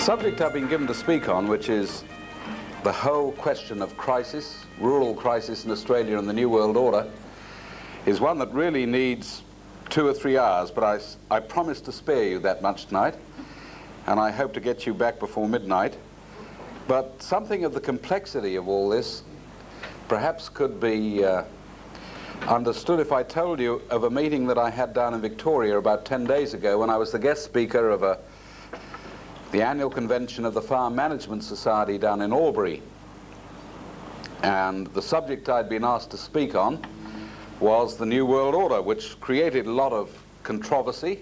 subject I've been given to speak on, which is the whole question of crisis, rural crisis in Australia and the New World Order, is one that really needs 2 or 3 hours, but I promise to spare you that much tonight, and I hope to get you back before midnight. But something of the complexity of all this perhaps could be understood if I told you of a meeting that I had down in Victoria about 10 days ago when I was the guest speaker of the annual convention of the Farm Management Society down in Albury. And the subject I'd been asked to speak on was the New World Order, which created a lot of controversy.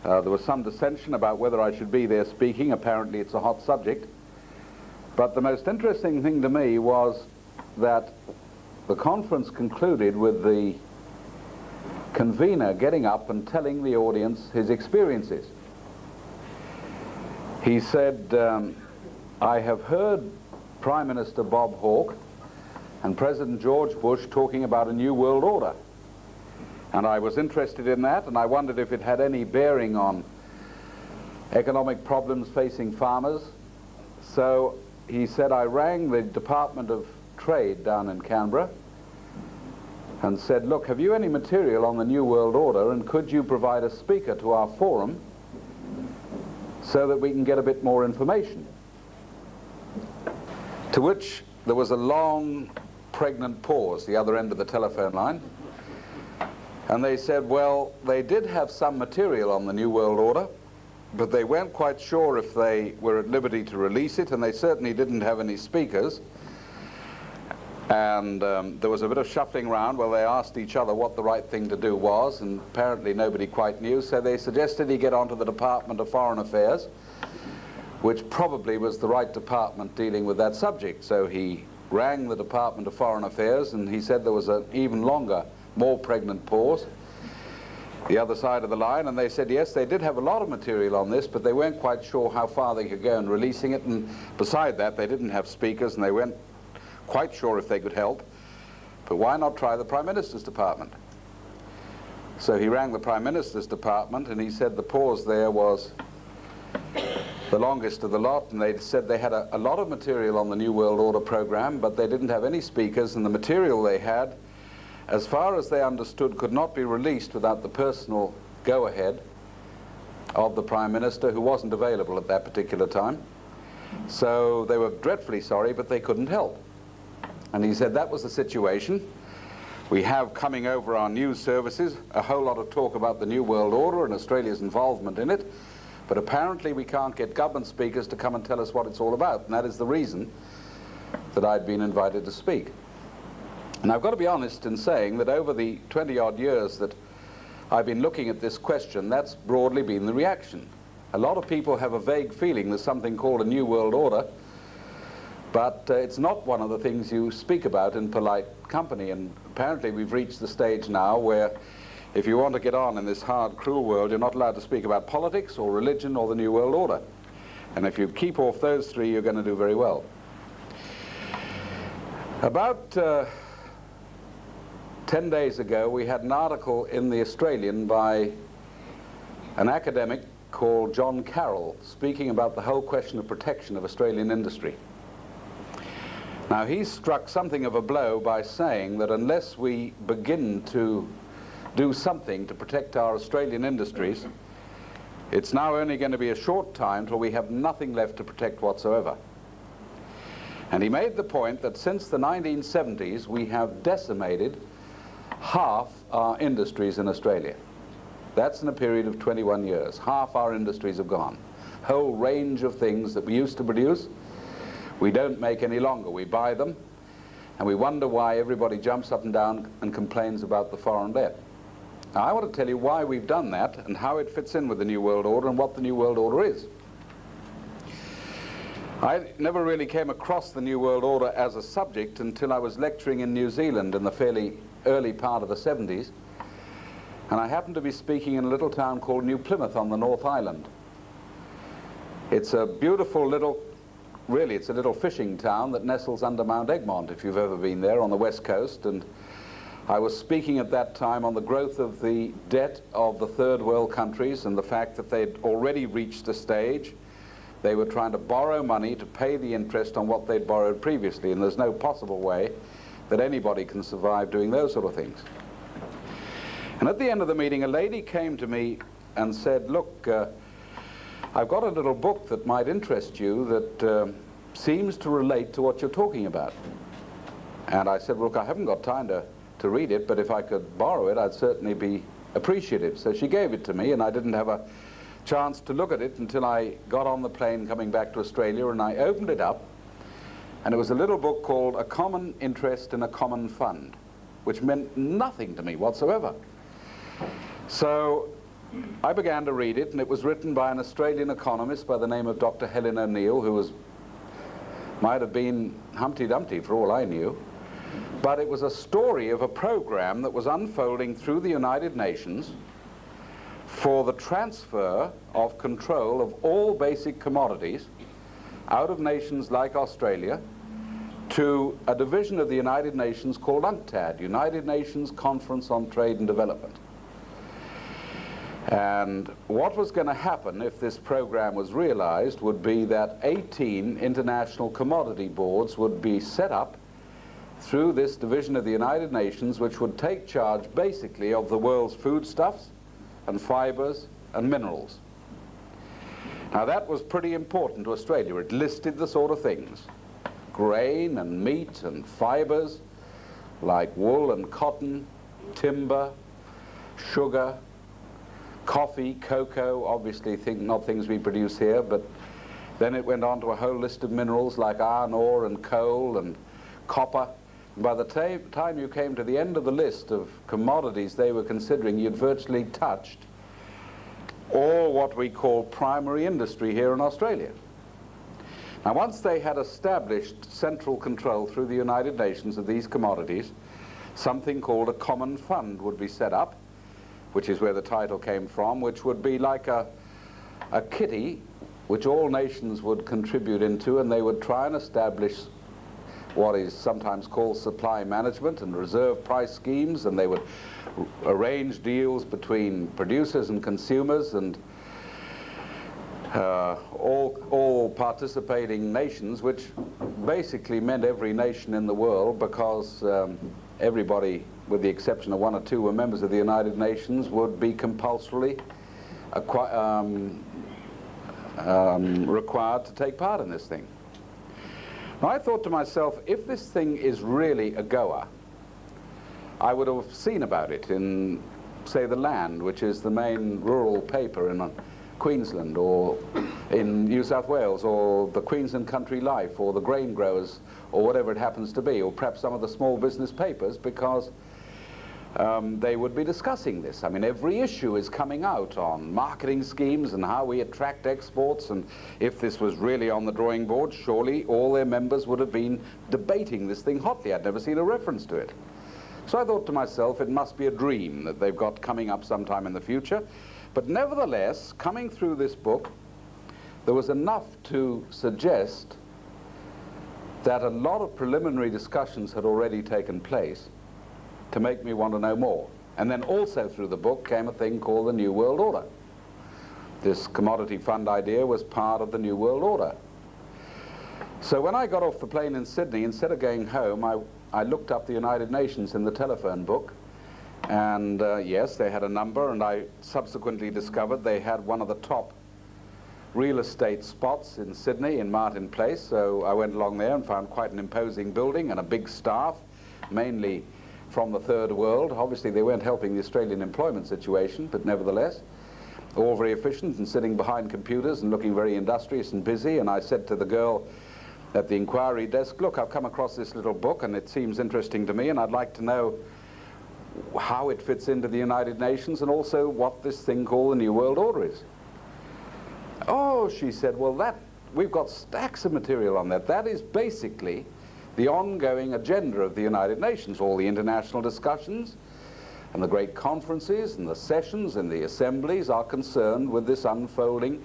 There was some dissension about whether I should be there speaking. Apparently it's a hot subject. But the most interesting thing to me was that the conference concluded with the convener getting up and telling the audience his experiences. He said, I have heard Prime Minister Bob Hawke and President George Bush talking about a new world order. And I was interested in that, and I wondered if it had any bearing on economic problems facing farmers. So he said, I rang the Department of Trade down in Canberra and said, look, have you any material on the New World Order, and could you provide a speaker to our forum so that we can get a bit more information? To which there was a long, pregnant pause the other end of the telephone line, and they said, well, they did have some material on the New World Order, but they weren't quite sure if they were at liberty to release it, and they certainly didn't have any speakers. And there was a bit of shuffling around where they asked each other what the right thing to do was, and apparently nobody quite knew, so they suggested he get onto the Department of Foreign Affairs, which probably was the right department dealing with that subject. So he rang the Department of Foreign Affairs, and he said there was an even longer, more pregnant pause the other side of the line, and they said yes, they did have a lot of material on this, but they weren't quite sure how far they could go in releasing it, and beside that they didn't have speakers, and they weren't quite sure if they could help, but why not try the Prime Minister's department? So he rang the Prime Minister's department, and he said the pause there was the longest of the lot, and they said they had a lot of material on the New World Order program, but they didn't have any speakers, and the material they had, as far as they understood, could not be released without the personal go-ahead of the Prime Minister, who wasn't available at that particular time. So they were dreadfully sorry, but they couldn't help. And he said that was the situation. We have coming over our news services a whole lot of talk about the New World Order and Australia's involvement in it, but apparently we can't get government speakers to come and tell us what it's all about, and that is the reason that I'd been invited to speak. And I've got to be honest in saying that over the 20-odd years that I've been looking at this question, that's broadly been the reaction. A lot of people have a vague feeling there's something called a New World Order, but it's not one of the things you speak about in polite company, and apparently we've reached the stage now where if you want to get on in this hard, cruel world, you're not allowed to speak about politics or religion or the New World Order. And if you keep off those 3, you're going to do very well. About 10 days ago, we had an article in the Australian by an academic called John Carroll speaking about the whole question of protection of Australian industry. Now, he struck something of a blow by saying that unless we begin to do something to protect our Australian industries, it's now only going to be a short time till we have nothing left to protect whatsoever. And he made the point that since the 1970s, we have decimated half our industries in Australia. That's in a period of 21 years. Half our industries have gone. Whole range of things that we used to produce, we don't make any longer. We buy them, and we wonder why everybody jumps up and down and complains about the foreign debt. Now, I want to tell you why we've done that and how it fits in with the New World Order and what the New World Order is. I never really came across the New World Order as a subject until I was lecturing in New Zealand in the fairly early part of the 70s, and I happened to be speaking in a little town called New Plymouth on the North Island. It's a beautiful little, really it's a little fishing town that nestles under Mount Egmont, if you've ever been there, on the west coast, and I was speaking at that time on the growth of the debt of the third world countries and the fact that they'd already reached a stage They were trying to borrow money to pay the interest on what they'd borrowed previously, and there's no possible way that anybody can survive doing those sort of things. And at the end of the meeting, a lady came to me and said, look, I've got a little book that might interest you that seems to relate to what you're talking about. And I said, look, I haven't got time to read it, but if I could borrow it, I'd certainly be appreciative. So she gave it to me, and I didn't have a chance to look at it until I got on the plane coming back to Australia, and I opened it up, and it was a little book called A Common Interest in a Common Fund, which meant nothing to me whatsoever. So I began to read it, and it was written by an Australian economist by the name of Dr. Helen O'Neill, who might have been Humpty Dumpty for all I knew. But it was a story of a program that was unfolding through the United Nations for the transfer of control of all basic commodities out of nations like Australia to a division of the United Nations called UNCTAD, United Nations Conference on Trade and Development. And what was going to happen if this program was realized would be that 18 international commodity boards would be set up through this division of the United Nations, which would take charge basically of the world's foodstuffs and fibers and minerals. Now that was pretty important to Australia. It listed the sort of things: grain and meat and fibers like wool and cotton, timber, sugar, coffee, cocoa, obviously not things we produce here, but then it went on to a whole list of minerals like iron ore and coal and copper. By the time you came to the end of the list of commodities they were considering, you'd virtually touched all what we call primary industry here in Australia. Now, once they had established central control through the United Nations of these commodities, something called a common fund would be set up, which is where the title came from, which would be like a kitty which all nations would contribute into, and they would try and establish what is sometimes called supply management and reserve price schemes, and they would arrange deals between producers and consumers and all participating nations, which basically meant every nation in the world, because everybody, with the exception of one or two, were members of the United Nations, would be compulsorily required to take part in this thing. Now, I thought to myself, if this thing is really a goer, I would have seen about it in, say, The Land, which is the main rural paper in Queensland, or in New South Wales, or the Queensland Country Life, or the Grain Growers, or whatever it happens to be, or perhaps some of the small business papers, because they would be discussing this. I mean, every issue is coming out on marketing schemes and how we attract exports, and if this was really on the drawing board, surely all their members would have been debating this thing hotly. I'd never seen a reference to it. So I thought to myself, it must be a dream that they've got coming up sometime in the future. But nevertheless, coming through this book, there was enough to suggest that a lot of preliminary discussions had already taken place to make me want to know more. And then also through the book came a thing called the New World Order. This commodity fund idea was part of the New World Order. So when I got off the plane in Sydney, instead of going home, I looked up the United Nations in the telephone book, and yes, they had a number, and I subsequently discovered they had one of the top real estate spots in Sydney, in Martin Place. So I went along there and found quite an imposing building and a big staff, mainly from the third world. Obviously they weren't helping the Australian employment situation, but nevertheless, all very efficient and sitting behind computers and looking very industrious and busy. And I said to the girl at the inquiry desk, look, I've come across this little book and it seems interesting to me, and I'd like to know how it fits into the United Nations and also what this thing called the New World Order is. Oh, she said, well, we've got stacks of material on that. That is basically the ongoing agenda of the United Nations. All the international discussions and the great conferences and the sessions and the assemblies are concerned with this unfolding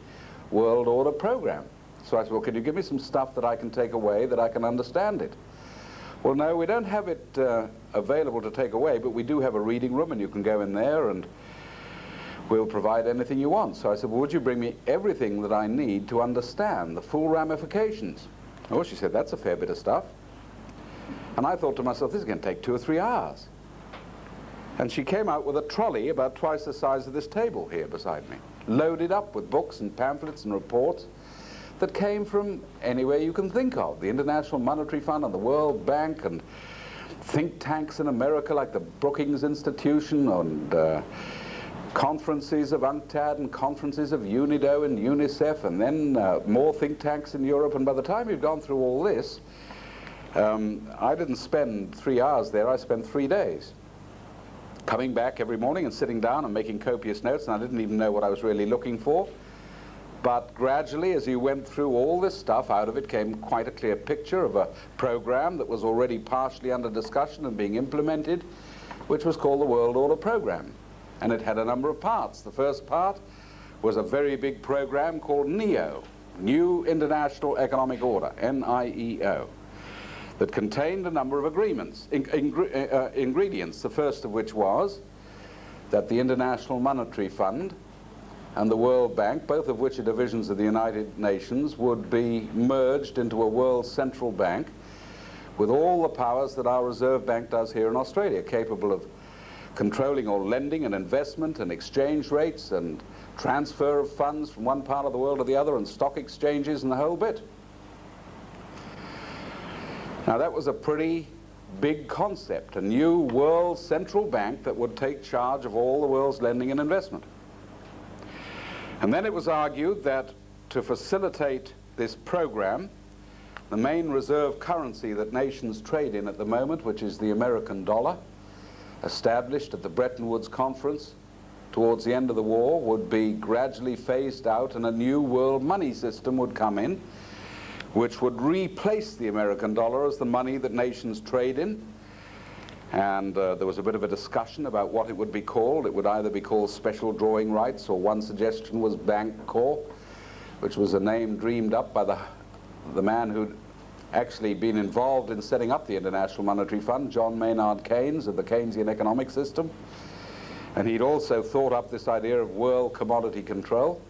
world order program. So I said, well, can you give me some stuff that I can take away, that I can understand it? Well, no, we don't have it available to take away, but we do have a reading room, and you can go in there, and we'll provide anything you want. So I said, well, would you bring me everything that I need to understand the full ramifications? Oh, she said, that's a fair bit of stuff. And I thought to myself, this is going to take 2 or 3 hours. And she came out with a trolley about twice the size of this table here beside me, loaded up with books and pamphlets and reports that came from anywhere you can think of. The International Monetary Fund and the World Bank, and think tanks in America like the Brookings Institution, and conferences of UNCTAD and conferences of UNIDO and UNICEF, and then more think tanks in Europe. And by the time you'd gone through all this, I didn't spend 3 hours there, I spent 3 days. Coming back every morning and sitting down and making copious notes, and I didn't even know what I was really looking for. But gradually, as you went through all this stuff, out of it came quite a clear picture of a program that was already partially under discussion and being implemented, which was called the World Order Program. And it had a number of parts. The first part was a very big program called NEO, New International Economic Order, NIEO, that contained a number of agreements, ingredients, the first of which was that the International Monetary Fund and the World Bank, both of which are divisions of the United Nations, would be merged into a world central bank with all the powers that our Reserve Bank does here in Australia, capable of controlling all lending and investment and exchange rates and transfer of funds from one part of the world to the other, and stock exchanges and the whole bit. Now that was a pretty big concept, a new world central bank that would take charge of all the world's lending and investment. And then it was argued that to facilitate this program, the main reserve currency that nations trade in at the moment, which is the American dollar, established at the Bretton Woods Conference towards the end of the war, would be gradually phased out, and a new world money system would come in, which would replace the American dollar as the money that nations trade in. And there was a bit of a discussion about what it would be called. It would either be called special drawing rights, or one suggestion was Bank Corps, which was a name dreamed up by the man who'd actually been involved in setting up the International Monetary Fund, John Maynard Keynes, of the Keynesian economic system. And he'd also thought up this idea of world commodity control.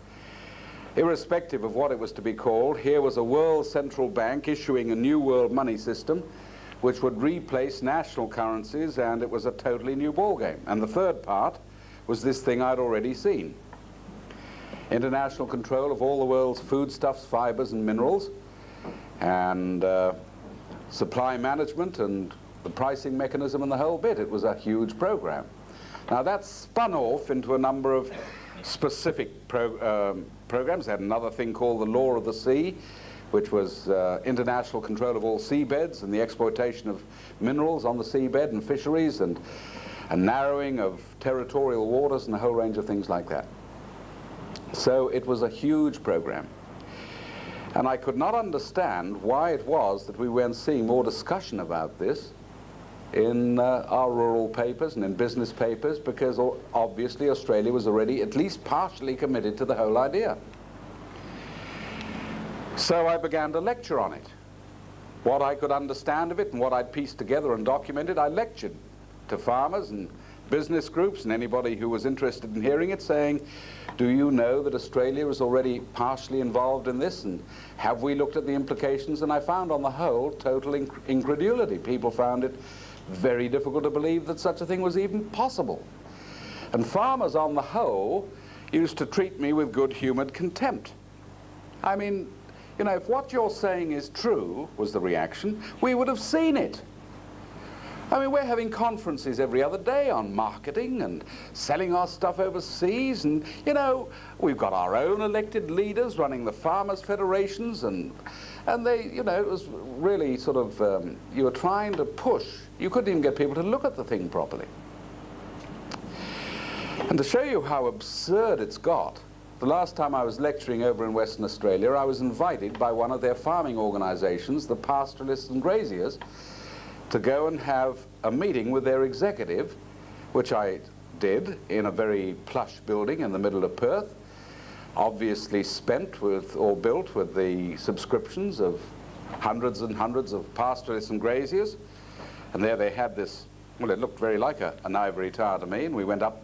Irrespective of what it was to be called, here was a world central bank issuing a new world money system which would replace national currencies, and it was a totally new ballgame. And the third part was this thing I'd already seen. International control of all the world's foodstuffs, fibers and minerals, and supply management and the pricing mechanism and the whole bit. It was a huge program. Now that spun off into a number of specific programs. They had another thing called the Law of the Sea, which was international control of all seabeds and the exploitation of minerals on the seabed and fisheries, and a narrowing of territorial waters and a whole range of things like that. So it was a huge program. And I could not understand why it was that we weren't seeing more discussion about this in our rural papers and in business papers, because obviously Australia was already at least partially committed to the whole idea. So I began to lecture on it. What I could understand of it and what I'd pieced together and documented, I lectured to farmers and business groups and anybody who was interested in hearing it, saying, do you know that Australia is already partially involved in this, and have we looked at the implications? And I found on the whole total incredulity. People found it very difficult to believe that such a thing was even possible. And farmers on the whole used to treat me with good-humored contempt. I mean, you know, if what you're saying is true, was the reaction, we would have seen it. I mean, we're having conferences every other day on marketing and selling our stuff overseas, and, you know, we've got our own elected leaders running the farmers' federations, and they, you know, it was really sort of, you were trying to push. You couldn't even get people to look at the thing properly. And to show you how absurd it's got, the last time I was lecturing over in Western Australia, I was invited by one of their farming organizations, the pastoralists and graziers, to go and have a meeting with their executive, which I did in a very plush building in the middle of Perth, obviously spent with, or built with, the subscriptions of hundreds and hundreds of pastoralists and graziers. And there they had this, well, it looked very like an ivory tower to me, and we went up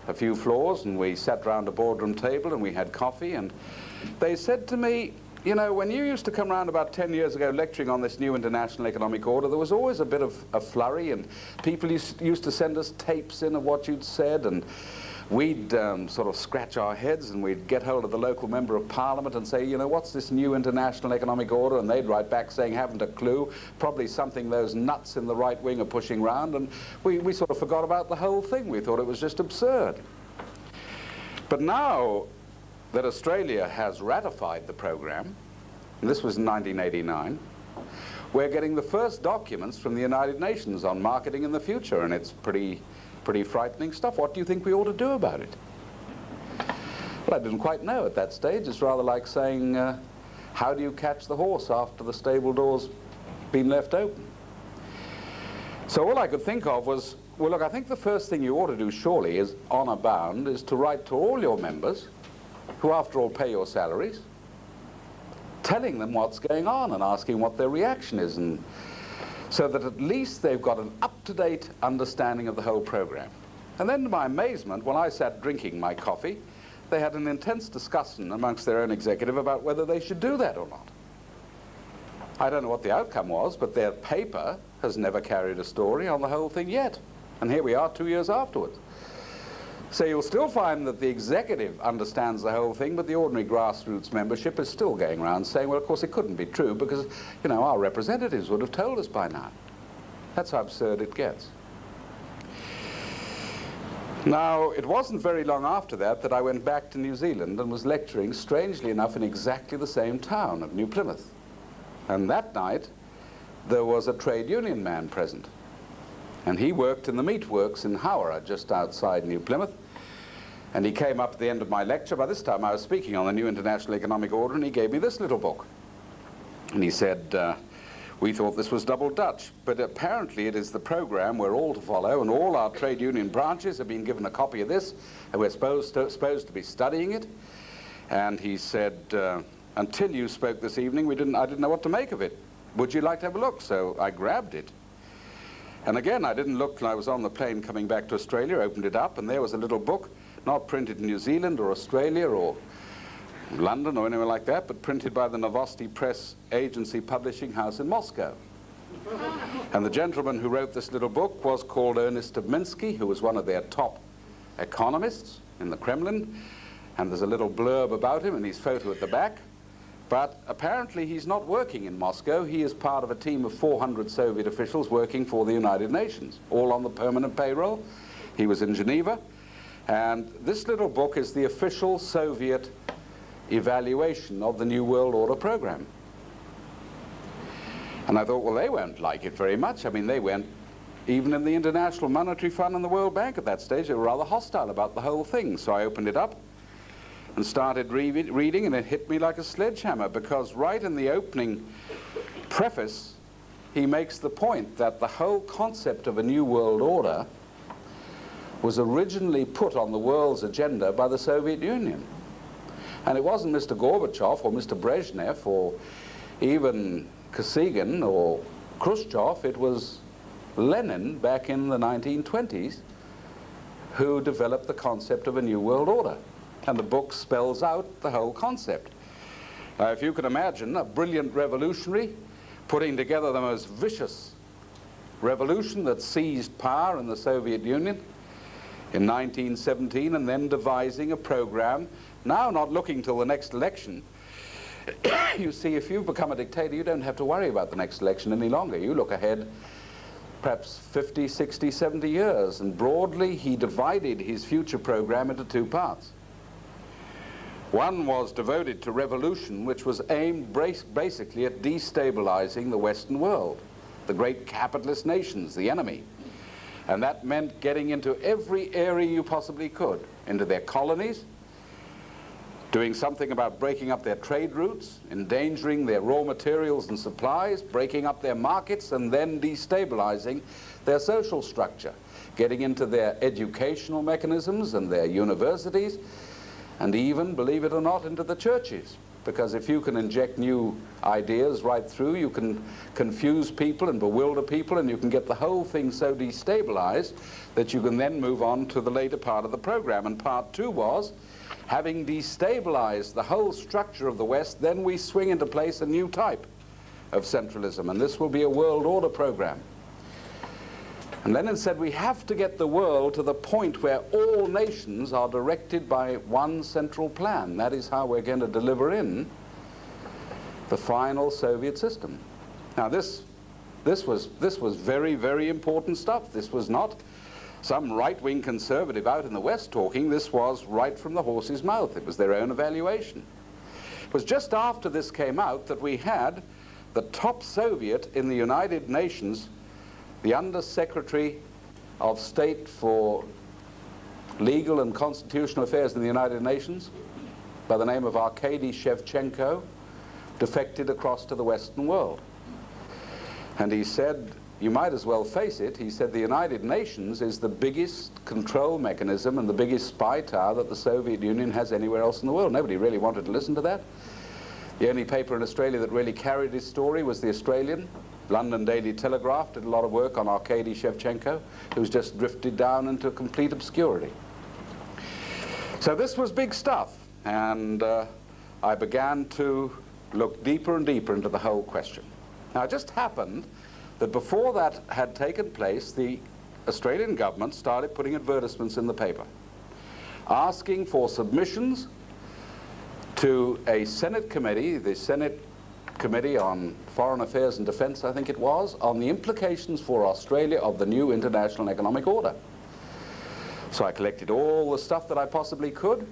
a few floors, and we sat round a boardroom table and we had coffee, and they said to me, you know, when you used to come around about 10 years ago lecturing on this new international economic order, there was always a bit of a flurry, and people used to send us tapes in of what you'd said, and we'd sort of scratch our heads, and we'd get hold of the local member of parliament and say, you know, what's this new international economic order? And they'd write back saying, haven't a clue, probably something those nuts in the right wing are pushing round, and we sort of forgot about the whole thing. We thought it was just absurd. But now that Australia has ratified the program, and this was in 1989, we're getting the first documents from the United Nations on marketing in the future, and it's pretty frightening stuff. What do you think we ought to do about it? Well, I didn't quite know at that stage. It's rather like saying, how do you catch the horse after the stable door's been left open? So all I could think of was, well, look, I think the first thing you ought to do, surely, is honor bound, is to write to all your members, who after all pay your salaries, telling them what's going on and asking what their reaction is, and so that at least they've got an up-to-date understanding of the whole program. And then to my amazement, when I sat drinking my coffee, they had an intense discussion amongst their own executive about whether they should do that or not. I don't know what the outcome was, but their paper has never carried a story on the whole thing yet. And here we are 2 years afterwards. So you'll still find that the executive understands the whole thing, but the ordinary grassroots membership is still going around saying, well, of course it couldn't be true because, you know, our representatives would have told us by now. That's how absurd it gets. Now, it wasn't very long after that I went back to New Zealand and was lecturing, strangely enough, in exactly the same town of New Plymouth. And that night, there was a trade union man present. And he worked in the meat works in Howrah, just outside New Plymouth. And he came up at the end of my lecture. By this time I was speaking on the new international economic order, and he gave me this little book. And he said, we thought this was double Dutch, but apparently it is the program we're all to follow, and all our trade union branches have been given a copy of this, and we're supposed to be studying it. And he said, until you spoke this evening, I didn't know what to make of it. Would you like to have a look? So I grabbed it. And again, I didn't look till I was on the plane coming back to Australia, opened it up, and there was a little book, not printed in New Zealand or Australia or London or anywhere like that, but printed by the Novosti Press Agency Publishing House in Moscow. And the gentleman who wrote this little book was called Ernest Dubminsky, who was one of their top economists in the Kremlin. And there's a little blurb about him and his photo at the back. But apparently he's not working in Moscow. He is part of a team of 400 Soviet officials working for the United Nations, all on the permanent payroll. He was in Geneva. And this little book is the official Soviet evaluation of the New World Order program. And I thought, well, they won't like it very much. I mean, they went, even in the International Monetary Fund and the World Bank at that stage, they were rather hostile about the whole thing. So I opened it up and started reading, and it hit me like a sledgehammer, because right in the opening preface, he makes the point that the whole concept of a new world order was originally put on the world's agenda by the Soviet Union. And it wasn't Mr. Gorbachev or Mr. Brezhnev or even Kosygin or Khrushchev, it was Lenin back in the 1920s who developed the concept of a new world order. And the book spells out the whole concept. If you can imagine a brilliant revolutionary putting together the most vicious revolution that seized power in the Soviet Union in 1917, and then devising a program, now not looking till the next election. You see, if you become a dictator, you don't have to worry about the next election any longer. You look ahead perhaps 50, 60, 70 years, and broadly he divided his future program into two parts. One was devoted to revolution, which was aimed basically at destabilizing the Western world, the great capitalist nations, the enemy. And that meant getting into every area you possibly could, into their colonies, doing something about breaking up their trade routes, endangering their raw materials and supplies, breaking up their markets, and then destabilizing their social structure, getting into their educational mechanisms and their universities, and even, believe it or not, into the churches. because if you can inject new ideas right through, you can confuse people and bewilder people, and you can get the whole thing so destabilized that you can then move on to the later part of the program. And part two was, having destabilized the whole structure of the West, then we swing into place a new type of centralism, and this will be a world order program. And Lenin said we have to get the world to the point where all nations are directed by one central plan. That is how we're going to deliver in the final Soviet system. Now this was very, very important stuff. This was not some right-wing conservative out in the West talking. This was right from the horse's mouth. It was their own evaluation. It was just after this came out that we had the top Soviet in the United Nations, the Under-Secretary of State for Legal and Constitutional Affairs in the United Nations, by the name of Arkady Shevchenko, defected across to the Western world. And he said, you might as well face it, he said the United Nations is the biggest control mechanism and the biggest spy tower that the Soviet Union has anywhere else in the world. Nobody really wanted to listen to that. The only paper in Australia that really carried his story was the Australian. London Daily Telegraph did a lot of work on Arkady Shevchenko, who's just drifted down into complete obscurity. So this was big stuff, and I began to look deeper and deeper into the whole question. Now, it just happened that before that had taken place, the Australian government started putting advertisements in the paper, asking for submissions to a Senate committee, the Senate Committee on Foreign Affairs and Defense, I think it was, on the implications for Australia of the new international economic order. So I collected all the stuff that I possibly could,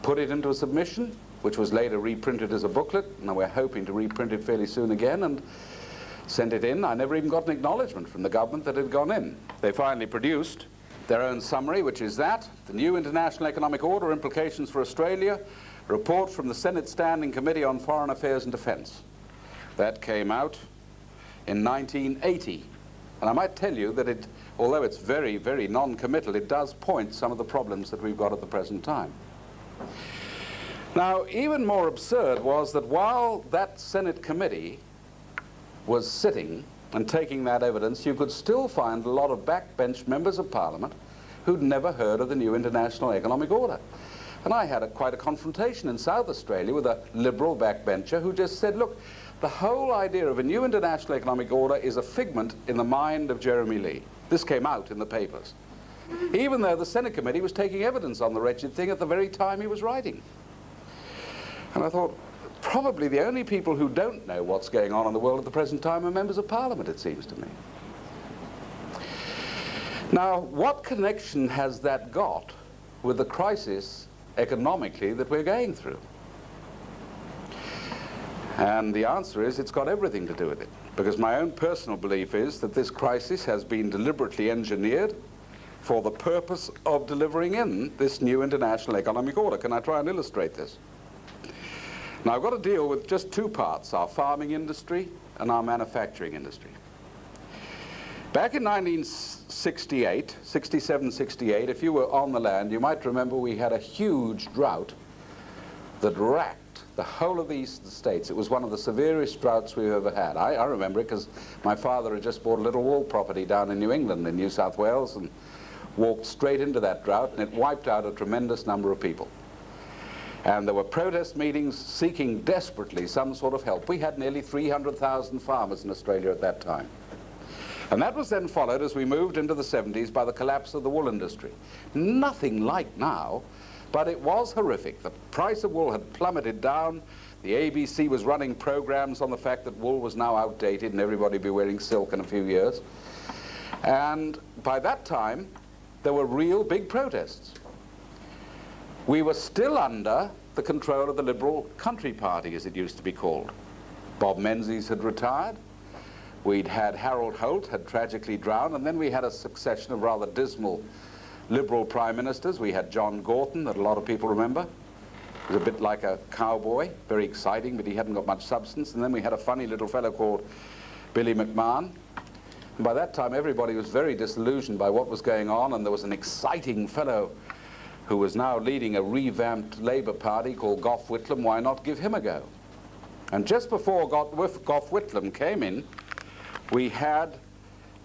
put it into a submission, which was later reprinted as a booklet, and we're hoping to reprint it fairly soon again, and sent it in. I never even got an acknowledgement from the government that it had gone in. They finally produced their own summary, which is that, the new international economic order, implications for Australia, report from the Senate Standing Committee on Foreign Affairs and Defense. That came out in 1980. And I might tell you that it, although it's very, very non-committal, it does point some of the problems that we've got at the present time. Now, even more absurd was that while that Senate committee was sitting and taking that evidence, you could still find a lot of backbench members of Parliament who'd never heard of the new international economic order. And I had quite a confrontation in South Australia with a liberal backbencher who just said, look, the whole idea of a new international economic order is a figment in the mind of Jeremy Lee. This came out in the papers, even though the Senate committee was taking evidence on the wretched thing at the very time he was writing. And I thought, probably the only people who don't know what's going on in the world at the present time are members of Parliament, it seems to me. Now, what connection has that got with the crisis economically that we're going through? And the answer is it's got everything to do with it, because my own personal belief is that this crisis has been deliberately engineered for the purpose of delivering in this new international economic order. Can I try and illustrate this? Now, I've got to deal with just two parts, our farming industry and our manufacturing industry. Back in 1968, 67, 68, if you were on the land, you might remember we had a huge drought that racked the whole of the eastern states. It was one of the severest droughts we've ever had. I remember it because my father had just bought a little wool property down in New England, in New South Wales, and walked straight into that drought, and it wiped out a tremendous number of people. And there were protest meetings seeking desperately some sort of help. We had nearly 300,000 farmers in Australia at that time. And that was then followed, as we moved into the 70s, by the collapse of the wool industry. Nothing like now, but it was horrific. The price of wool had plummeted down. The ABC was running programs on the fact that wool was now outdated and everybody would be wearing silk in a few years. And by that time, there were real big protests. We were still under the control of the Liberal Country Party, as it used to be called. Bob Menzies had retired. We'd had Harold Holt had tragically drowned, and then we had a succession of rather dismal Liberal prime ministers. We had John Gorton, that a lot of people remember. He was a bit like a cowboy, very exciting, but he hadn't got much substance. And then we had a funny little fellow called Billy McMahon. And by that time, everybody was very disillusioned by what was going on, and there was an exciting fellow who was now leading a revamped Labour Party called Gough Whitlam, why not give him a go? And just before Gough Whitlam came in, we had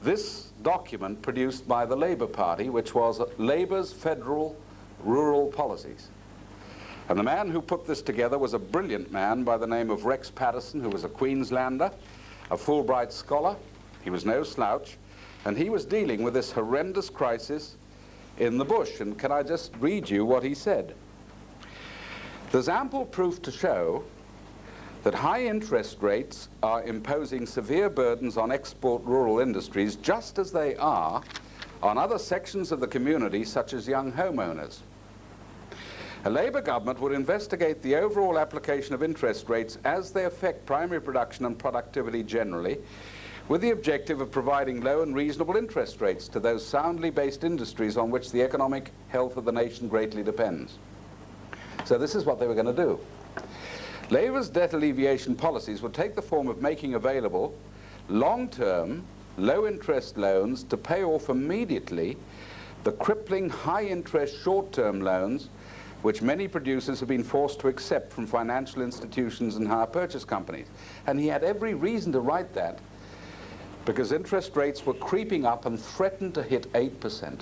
this document produced by the Labour Party, which was Labour's Federal Rural Policies. And the man who put this together was a brilliant man by the name of Rex Patterson, who was a Queenslander, a Fulbright scholar. He was no slouch, and he was dealing with this horrendous crisis in the bush. And can I just read you what he said? There's ample proof to show that high interest rates are imposing severe burdens on export rural industries, just as they are on other sections of the community, such as young homeowners. A Labour government would investigate the overall application of interest rates as they affect primary production and productivity generally, with the objective of providing low and reasonable interest rates to those soundly based industries on which the economic health of the nation greatly depends. So this is what they were going to do. Labour's debt alleviation policies would take the form of making available long-term, low-interest loans to pay off immediately the crippling high-interest short-term loans which many producers have been forced to accept from financial institutions and hire purchase companies. And he had every reason to write that, because interest rates were creeping up and threatened to hit 8%.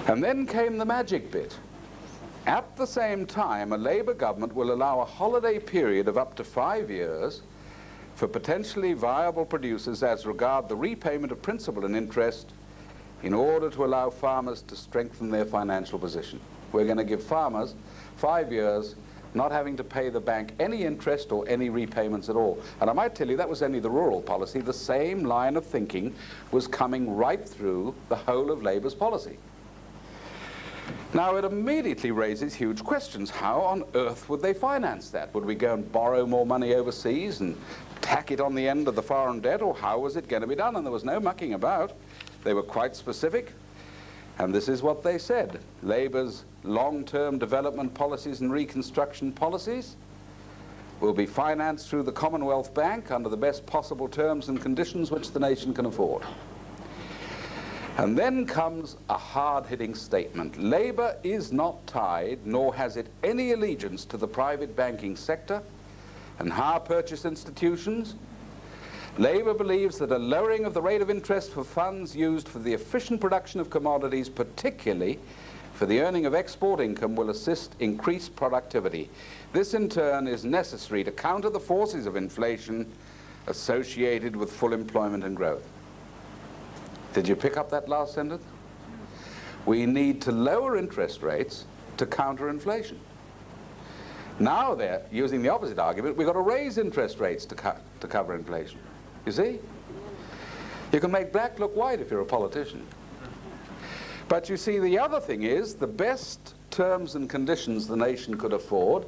And then came the magic bit. At the same time, a Labour government will allow a holiday period of up to 5 years for potentially viable producers as regard the repayment of principal and interest, in order to allow farmers to strengthen their financial position. We're going to give farmers 5 years not having to pay the bank any interest or any repayments at all. And I might tell you that was only the rural policy. The same line of thinking was coming right through the whole of Labour's policy. Now it immediately raises huge questions. How on earth would they finance that? Would we go and borrow more money overseas and tack it on the end of the foreign debt, or how was it going to be done? And there was no mucking about. They were quite specific, and this is what they said. Labour's long-term development policies and reconstruction policies will be financed through the Commonwealth Bank under the best possible terms and conditions which the nation can afford. And then comes a hard-hitting statement. Labour is not tied, nor has it any allegiance to the private banking sector and hire purchase institutions. Labour believes that a lowering of the rate of interest for funds used for the efficient production of commodities, particularly for the earning of export income, will assist increased productivity. This in turn is necessary to counter the forces of inflation associated with full employment and growth. Did you pick up that last sentence? We need to lower interest rates to counter inflation. Now they're using the opposite argument. We've got to raise interest rates to cover inflation. You see? You can make black look white if you're a politician. But you see, the other thing is, the best terms and conditions the nation could afford,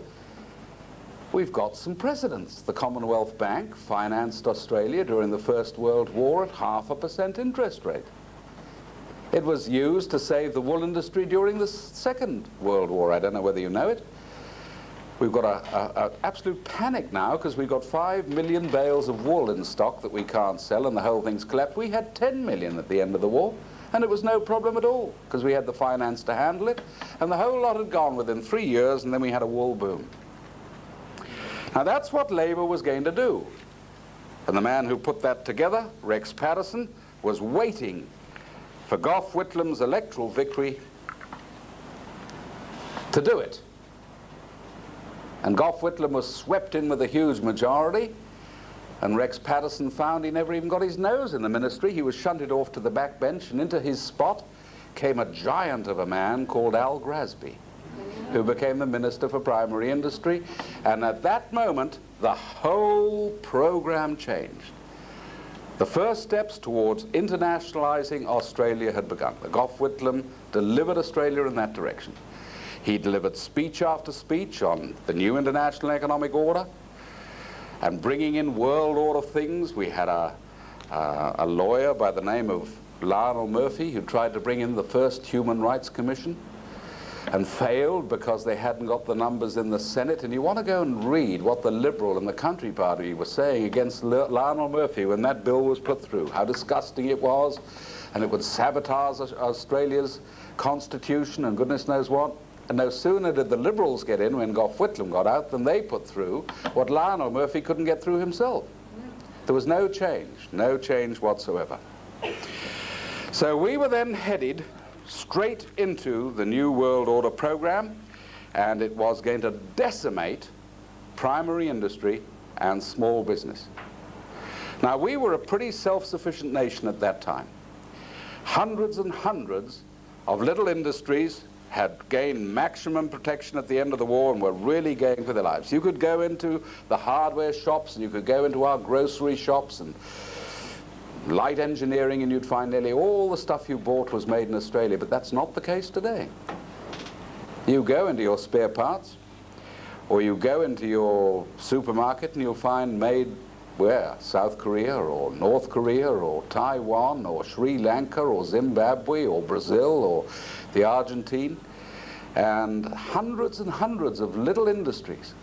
we've got some precedents. The Commonwealth Bank financed Australia during the First World War at 0.5% interest rate. It was used to save the wool industry during the Second World War. I don't know whether you know it. We've got an absolute panic now because we've got 5 million bales of wool in stock that we can't sell, and the whole thing's collapsed. We had 10 million at the end of the war, and it was no problem at all because we had the finance to handle it, and the whole lot had gone within 3 years, and then we had a wool boom. Now that's what Labour was going to do. And the man who put that together, Rex Patterson, was waiting for Gough Whitlam's electoral victory to do it. And Gough Whitlam was swept in with a huge majority, and Rex Patterson found he never even got his nose in the ministry. He was shunted off to the back bench, and into his spot came a giant of a man called Al Grasby, who became the Minister for Primary Industry. And at that moment, the whole program changed. The first steps towards internationalizing Australia had begun. Gough Whitlam delivered Australia in that direction. He delivered speech after speech on the new international economic order and bringing in world order things. We had a lawyer by the name of Lionel Murphy who tried to bring in the first Human Rights Commission and failed because they hadn't got the numbers in the Senate. And you want to go and read what the Liberal and the Country Party were saying against Lionel Murphy when that bill was put through, how disgusting it was, and it would sabotage Australia's constitution and goodness knows what. And no sooner did the Liberals get in when Gough Whitlam got out than they put through what Lionel Murphy couldn't get through himself. There was no change whatsoever. So we were then headed straight into the New World Order program, and it was going to decimate primary industry and small business. Now, we were a pretty self-sufficient nation at that time. Hundreds and hundreds of little industries had gained maximum protection at the end of the war and were really going for their lives. You could go into the hardware shops, and you could go into our grocery shops and light engineering, and you'd find nearly all the stuff you bought was made in Australia, but that's not the case today. You go into your spare parts, or you go into your supermarket and you'll find made where? South Korea or North Korea or Taiwan or Sri Lanka or Zimbabwe or Brazil or the Argentine, and hundreds of little industries,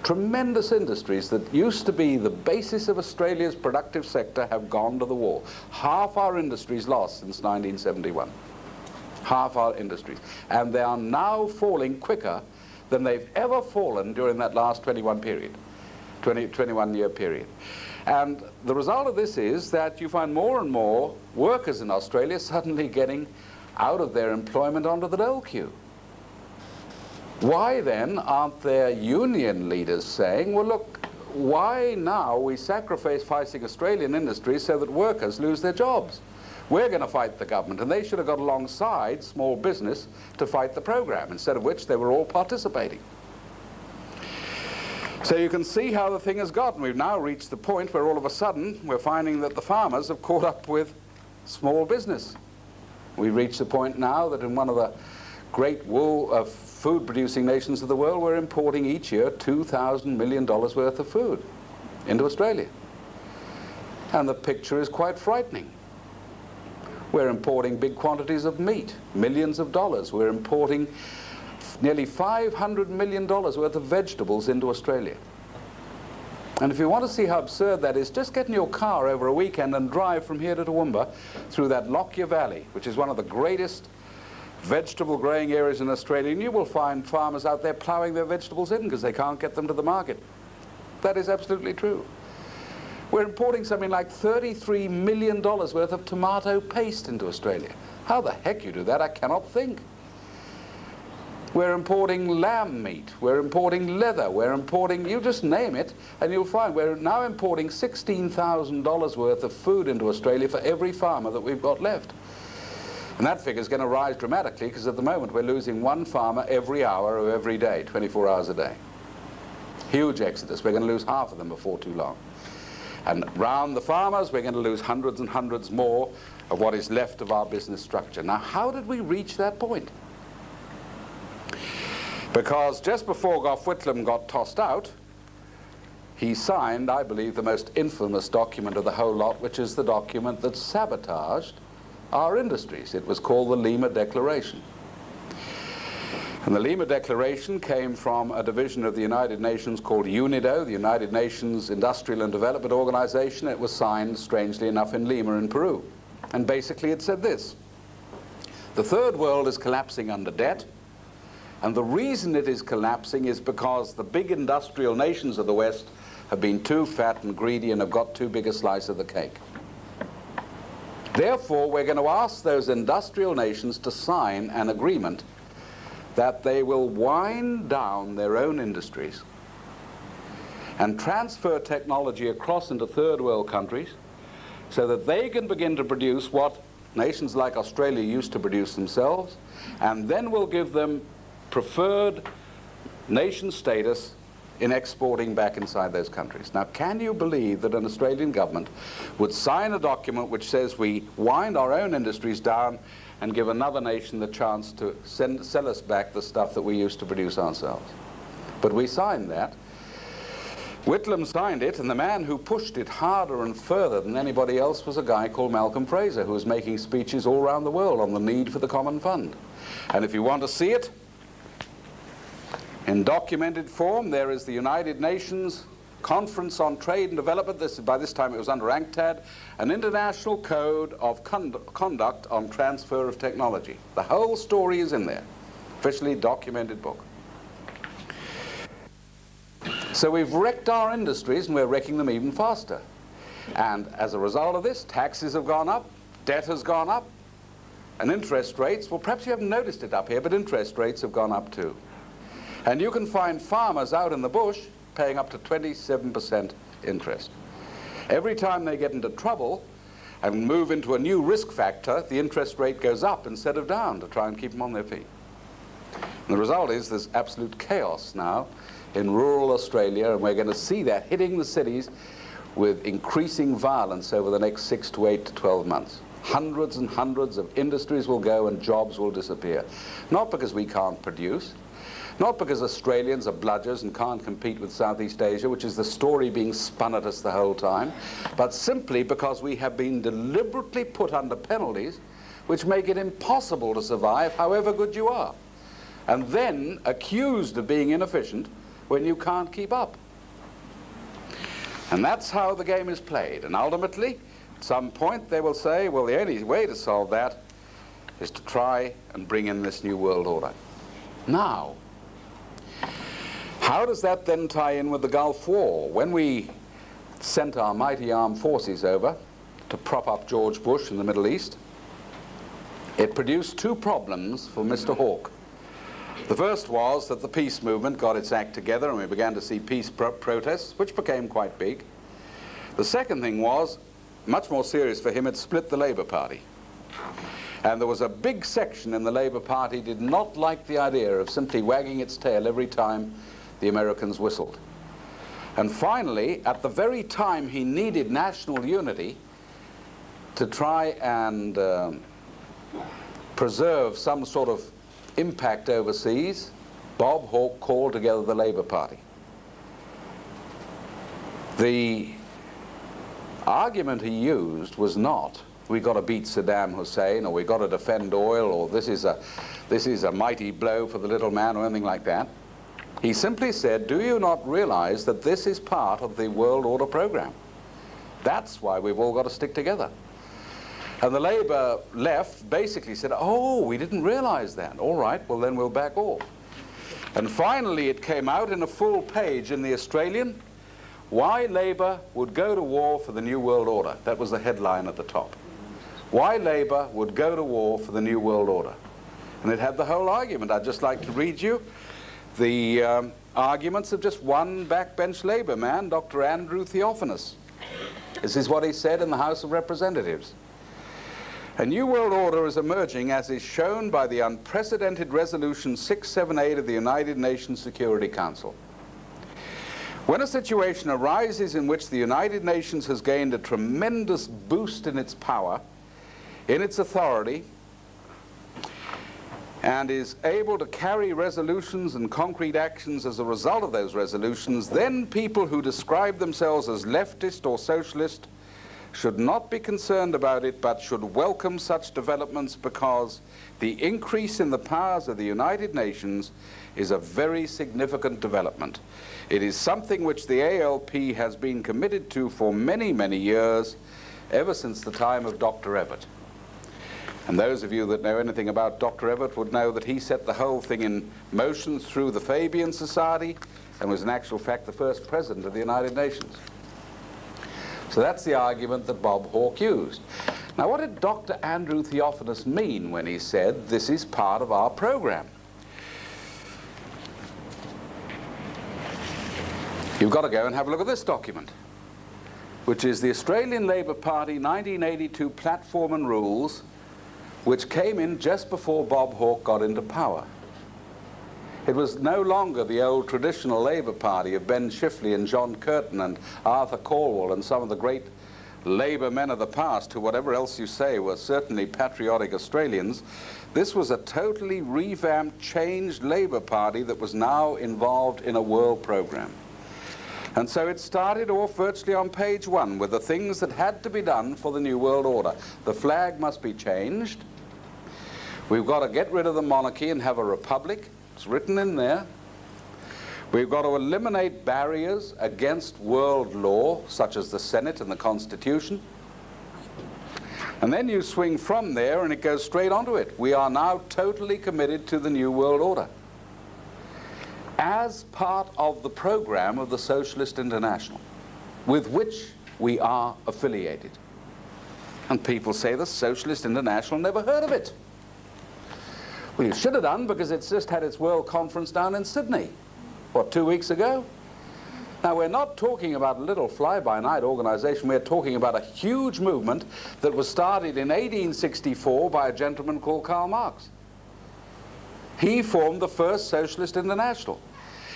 tremendous industries that used to be the basis of Australia's productive sector have gone to the wall. Half our industries lost since 1971. Half our industries. And they are now falling quicker than they've ever fallen during that last 21-year period. And the result of this is that you find more and more workers in Australia suddenly getting out of their employment onto the dole queue. Why then aren't there union leaders saying, well look, why now are we sacrificing Australian industries so that workers lose their jobs? We're going to fight the government, and they should have got alongside small business to fight the program, instead of which they were all participating. So you can see how the thing has gotten. We've now reached the point where all of a sudden we're finding that the farmers have caught up with small business. We've reached the point now that in one of the great food producing nations of the world, we're importing each year $2,000 million worth of food into Australia. And the picture is quite frightening. We're importing big quantities of meat, millions of dollars. We're importing nearly $500 million worth of vegetables into Australia. And if you want to see how absurd that is, just get in your car over a weekend and drive from here to Toowoomba through that Lockyer Valley, which is one of the greatest vegetable growing areas in Australia, and you will find farmers out there ploughing their vegetables in because they can't get them to the market. That is absolutely true. We're importing something like $33 million worth of tomato paste into Australia. How the heck you do that, I cannot think. We're importing lamb meat, we're importing leather, we're importing, you just name it, and you'll find we're now importing $16,000 worth of food into Australia for every farmer that we've got left. And that figure is going to rise dramatically, because at the moment we're losing one farmer every hour of every day, 24 hours a day. Huge exodus. We're going to lose half of them before too long. And round the farmers, we're going to lose hundreds and hundreds more of what is left of our business structure. Now, how did we reach that point? Because just before Gough Whitlam got tossed out, he signed, I believe, the most infamous document of the whole lot, which is the document that sabotaged our industries. It was called the Lima Declaration. And the Lima Declaration came from a division of the United Nations called UNIDO, the United Nations Industrial and Development Organization. It was signed, strangely enough, in Lima in Peru. And basically it said this: the third world is collapsing under debt, and the reason it is collapsing is because the big industrial nations of the West have been too fat and greedy and have got too big a slice of the cake. Therefore, we're going to ask those industrial nations to sign an agreement that they will wind down their own industries and transfer technology across into third world countries so that they can begin to produce what nations like Australia used to produce themselves, and then we'll give them preferred nation status in exporting back inside those countries. Now, can you believe that an Australian government would sign a document which says we wind our own industries down and give another nation the chance to sell us back the stuff that we used to produce ourselves? But we signed that. Whitlam signed it, and the man who pushed it harder and further than anybody else was a guy called Malcolm Fraser, who was making speeches all around the world on the need for the common fund. And if you want to see it in documented form, there is the United Nations Conference on Trade and Development. By this time it was under UNCTAD, an international code of conduct on transfer of technology. The whole story is in there, officially documented book. So we've wrecked our industries, and we're wrecking them even faster. And as a result of this, taxes have gone up, debt has gone up, and interest rates, well, perhaps you haven't noticed it up here, but interest rates have gone up too. And you can find farmers out in the bush paying up to 27% interest. Every time they get into trouble and move into a new risk factor, the interest rate goes up instead of down to try and keep them on their feet. And the result is there's absolute chaos now in rural Australia, and we're going to see that hitting the cities with increasing violence over the next 6 to 8 to 12 months. Hundreds and hundreds of industries will go and jobs will disappear. Not because we can't produce, not because Australians are bludgers and can't compete with Southeast Asia, which is the story being spun at us the whole time, but simply because we have been deliberately put under penalties which make it impossible to survive however good you are, and then accused of being inefficient when you can't keep up. And that's how the game is played. And ultimately, at some point, they will say, well, the only way to solve that is to try and bring in this new world order. Now, how does that then tie in with the Gulf War? When we sent our mighty armed forces over to prop up George Bush in the Middle East, it produced two problems for Mr. Hawke. The first was that the peace movement got its act together and we began to see peace protests, which became quite big. The second thing was, much more serious for him, it split the Labour Party. And there was a big section in the Labour Party did not like the idea of simply wagging its tail every time the Americans whistled. And finally, at the very time he needed national unity to try and preserve some sort of impact overseas, Bob Hawke called together the Labour Party. The argument he used was not, we've got to beat Saddam Hussein, or we've got to defend oil, or this is a mighty blow for the little man, or anything like that. He simply said, do you not realize that this is part of the world order program? That's why we've all got to stick together. And the Labour left basically said, oh, we didn't realize that. All right, well then we'll back off. And finally it came out in a full page in the Australian, why Labour would go to war for the New World Order. That was the headline at the top. Why Labour would go to war for the New World Order. And it had the whole argument. I'd just like to read you the arguments of just one backbench Labour man, Dr. Andrew Theophanous. This is what he said in the House of Representatives. A new world order is emerging, as is shown by the unprecedented Resolution 678 of the United Nations Security Council. When a situation arises in which the United Nations has gained a tremendous boost in its power, in its authority, and is able to carry resolutions and concrete actions as a result of those resolutions, then people who describe themselves as leftist or socialist should not be concerned about it, but should welcome such developments, because the increase in the powers of the United Nations is a very significant development. It is something which the ALP has been committed to for many, many years, ever since the time of Dr. Everett. And those of you that know anything about Dr. Everett would know that he set the whole thing in motion through the Fabian Society and was in actual fact the first president of the United Nations. So that's the argument that Bob Hawke used. Now, what did Dr. Andrew Theophanous mean when he said this is part of our program? You've got to go and have a look at this document, which is the Australian Labour Party 1982 Platform and Rules, which came in just before Bob Hawke got into power. It was no longer the old traditional Labour Party of Ben Chifley and John Curtin and Arthur Calwell and some of the great Labour men of the past, who, whatever else you say, were certainly patriotic Australians. This was a totally revamped, changed Labour Party that was now involved in a world program. And so it started off virtually on page 1 with the things that had to be done for the New World Order. The flag must be changed. We've got to get rid of the monarchy and have a republic. It's written in there. We've got to eliminate barriers against world law, such as the Senate and the Constitution. And then you swing from there and it goes straight onto it. We are now totally committed to the New World Order as part of the program of the Socialist International, with which we are affiliated. And people say the Socialist International, never heard of it. Well, you should have done, because it's just had its World Conference down in Sydney, what, 2 weeks ago? Now, we're not talking about a little fly-by-night organization. We're talking about a huge movement that was started in 1864 by a gentleman called Karl Marx. He formed the first Socialist International.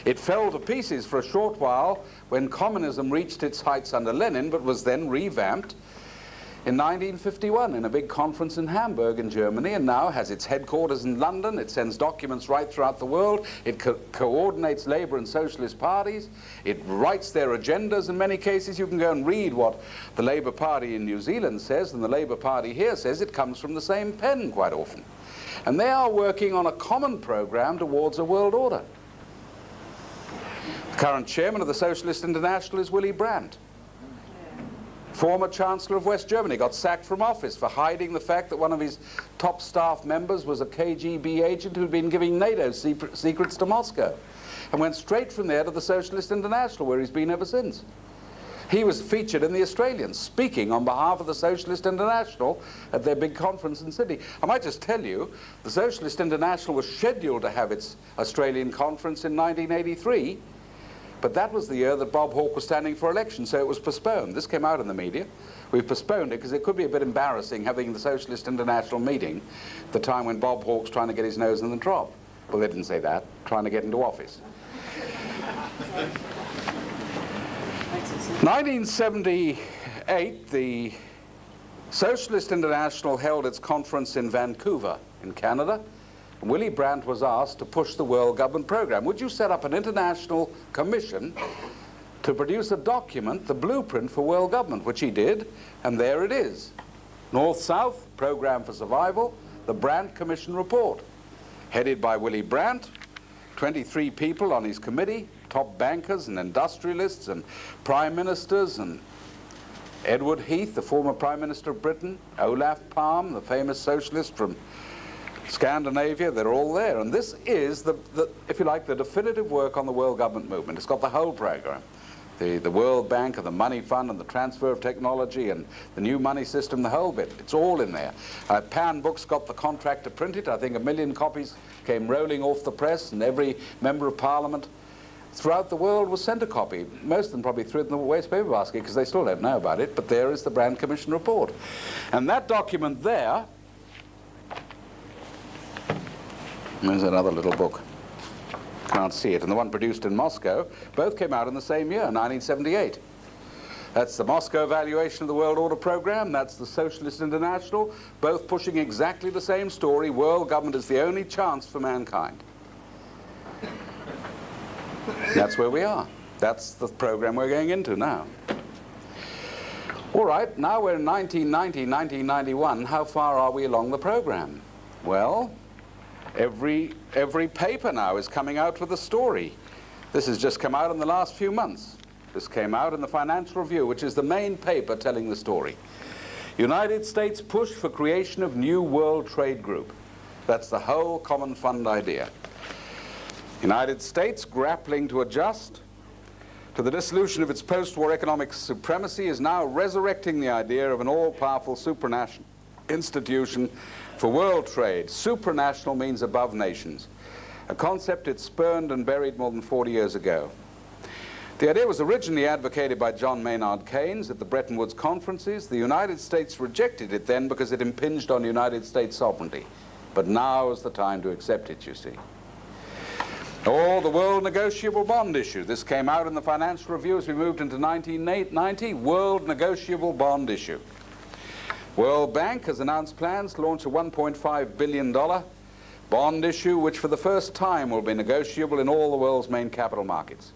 It fell to pieces for a short while when communism reached its heights under Lenin, but was then revamped in 1951 in a big conference in Hamburg in Germany, and now has its headquarters in London. It sends documents right throughout the world. It coordinates labor and socialist parties. It writes their agendas in many cases. You can go and read what the Labour Party in New Zealand says and the Labour Party here says. It comes from the same pen quite often. And they are working on a common program towards a world order. The current chairman of the Socialist International is Willy Brandt. Former Chancellor of West Germany, got sacked from office for hiding the fact that one of his top staff members was a KGB agent who'd been giving NATO secrets to Moscow, and went straight from there to the Socialist International, where he's been ever since. He was featured in The Australian, speaking on behalf of the Socialist International at their big conference in Sydney. I might just tell you, the Socialist International was scheduled to have its Australian conference in 1983, but that was the year that Bob Hawke was standing for election, so it was postponed. This came out in the media. We've postponed it because it could be a bit embarrassing having the Socialist International meeting at the time when Bob Hawke's trying to get his nose in the trough. Well, they didn't say that, trying to get into office. 1978, the Socialist International held its conference in Vancouver, in Canada. Willy Brandt was asked to push the world government program. Would you set up an international commission to produce a document, the blueprint for world government, which he did, and there it is. North-South, Program for Survival, the Brandt Commission Report, headed by Willy Brandt, 23 people on his committee, top bankers and industrialists and prime ministers, and Edward Heath, the former Prime Minister of Britain, Olaf Palme, the famous socialist from Scandinavia. They're all there. And this is, if you like, the definitive work on the world government movement. It's got the whole program. The World Bank and the Money Fund and the transfer of technology and the new money system, the whole bit. It's all in there. Pan Books got the contract to print it. I think 1 million copies came rolling off the press, and every member of Parliament throughout the world was sent a copy. Most of them probably threw it in the waste paper basket because they still don't know about it, but there is the Brandt Commission Report. And that document there, there's another little book. Can't see it. And the one produced in Moscow, both came out in the same year, 1978. That's the Moscow evaluation of the World Order Program. That's the Socialist International, both pushing exactly the same story. World government is the only chance for mankind. That's where we are. That's the program we're going into now. All right, now we're in 1990, 1991. How far are we along the program? Well, every paper now is coming out with a story. This has just come out in the last few months. This came out in the Financial Review, which is the main paper telling the story. United States push for creation of new World Trade Group. That's the whole Common Fund idea. United States, grappling to adjust to the dissolution of its post-war economic supremacy, is now resurrecting the idea of an all-powerful supranational institution for world trade. Supranational means above nations, a concept it spurned and buried more than 40 years ago. The idea was originally advocated by John Maynard Keynes at the Bretton Woods conferences. The United States rejected it then because it impinged on United States sovereignty. But now is the time to accept it, you see. Or the World Negotiable Bond issue. This came out in the Financial Review as we moved into 1990. World Negotiable Bond issue. World Bank has announced plans to launch a $1.5 billion bond issue, which for the first time will be negotiable in all the world's main capital markets.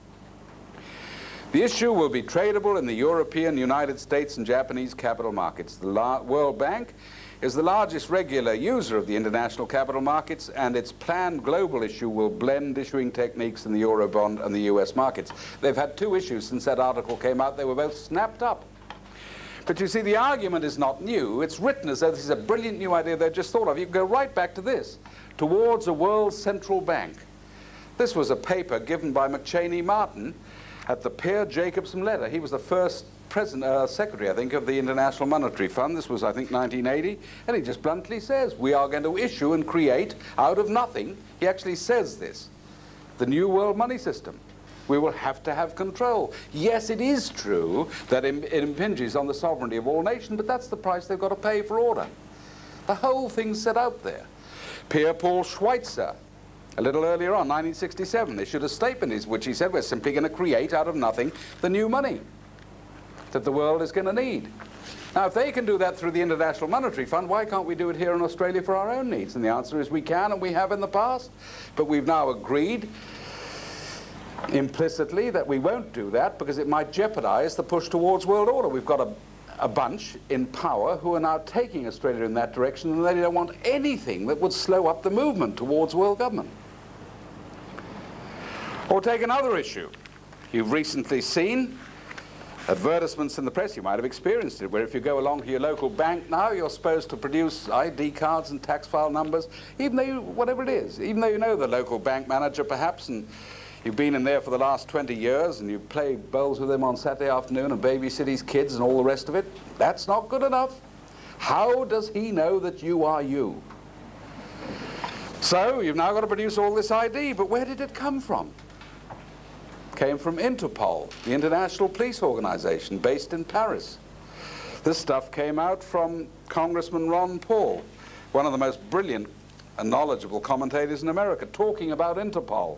The issue will be tradable in the European, United States, and Japanese capital markets. The World Bank is the largest regular user of the international capital markets, and its planned global issue will blend issuing techniques in the Eurobond and the US markets. They've had two issues since that article came out. They were both snapped up. But you see, the argument is not new. It's written as though this is a brilliant new idea they've just thought of. You can go right back to this, towards a world central bank. This was a paper given by McChaney Martin at the Peer Jacobson letter. He was the first secretary, I think, of the International Monetary Fund. This was, I think, 1980. And he just bluntly says, we are going to issue and create out of nothing. He actually says this, the new world money system. We will have to have control. Yes, it is true that it impinges on the sovereignty of all nations, but that's the price they've got to pay for order. The whole thing's set out there. Pierre Paul Schweitzer, a little earlier on, 1967, issued a statement in which he said, we're simply going to create out of nothing the new money that the world is going to need. Now, if they can do that through the International Monetary Fund, why can't we do it here in Australia for our own needs? And the answer is we can, and we have in the past. But we've now agreed implicitly that we won't do that because it might jeopardize the push towards world order. We've got a bunch in power who are now taking Australia in that direction, and they don't want anything that would slow up the movement towards world government. Or take another issue. You've recently seen advertisements in the press, you might have experienced it, where if you go along to your local bank now, you're supposed to produce ID cards and tax file numbers, even though you, whatever it is, even though you know the local bank manager perhaps, and you've been in there for the last 20 years, and you play bowls with him on Saturday afternoon and babysit his kids and all the rest of it. That's not good enough. How does he know that you are you? So you've now got to produce all this ID, but where did it come from? Came from Interpol, the international police organization based in Paris. This stuff came out from Congressman Ron Paul, one of the most brilliant and knowledgeable commentators in America, talking about Interpol.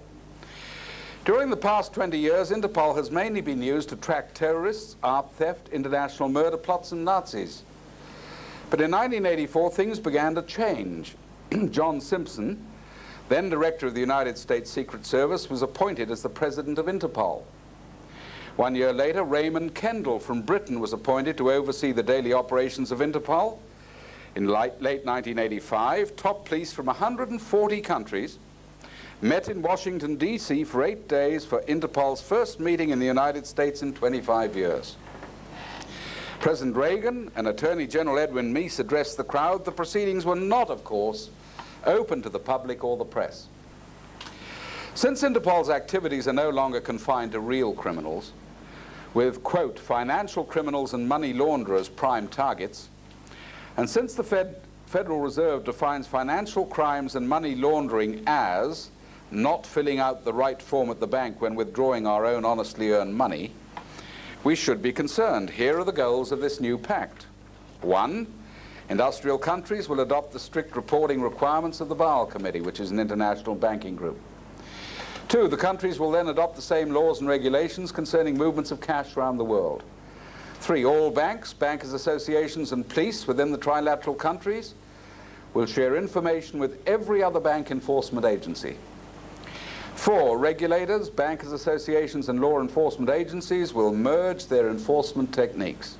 During the past 20 years, Interpol has mainly been used to track terrorists, art theft, international murder plots, and Nazis. But in 1984, things began to change. John Simpson, then director of the United States Secret Service, was appointed as the president of Interpol. 1 year later, Raymond Kendall from Britain was appointed to oversee the daily operations of Interpol. In late 1985, top police from 140 countries met in Washington, D.C. for 8 days for Interpol's first meeting in the United States in 25 years. President Reagan and Attorney General Edwin Meese addressed the crowd. The proceedings were not, of course, open to the public or the press. Since Interpol's activities are no longer confined to real criminals, with, quote, financial criminals and money launderers prime targets, and since the Federal Reserve defines financial crimes and money laundering as not filling out the right form at the bank when withdrawing our own honestly earned money, we should be concerned. Here are the goals of this new pact. 1, industrial countries will adopt the strict reporting requirements of the Basel Committee, which is an international banking group. 2, the countries will then adopt the same laws and regulations concerning movements of cash around the world. 3, all banks, bankers' associations, and police within the trilateral countries will share information with every other bank enforcement agency. 4, regulators, bankers' associations, and law enforcement agencies will merge their enforcement techniques.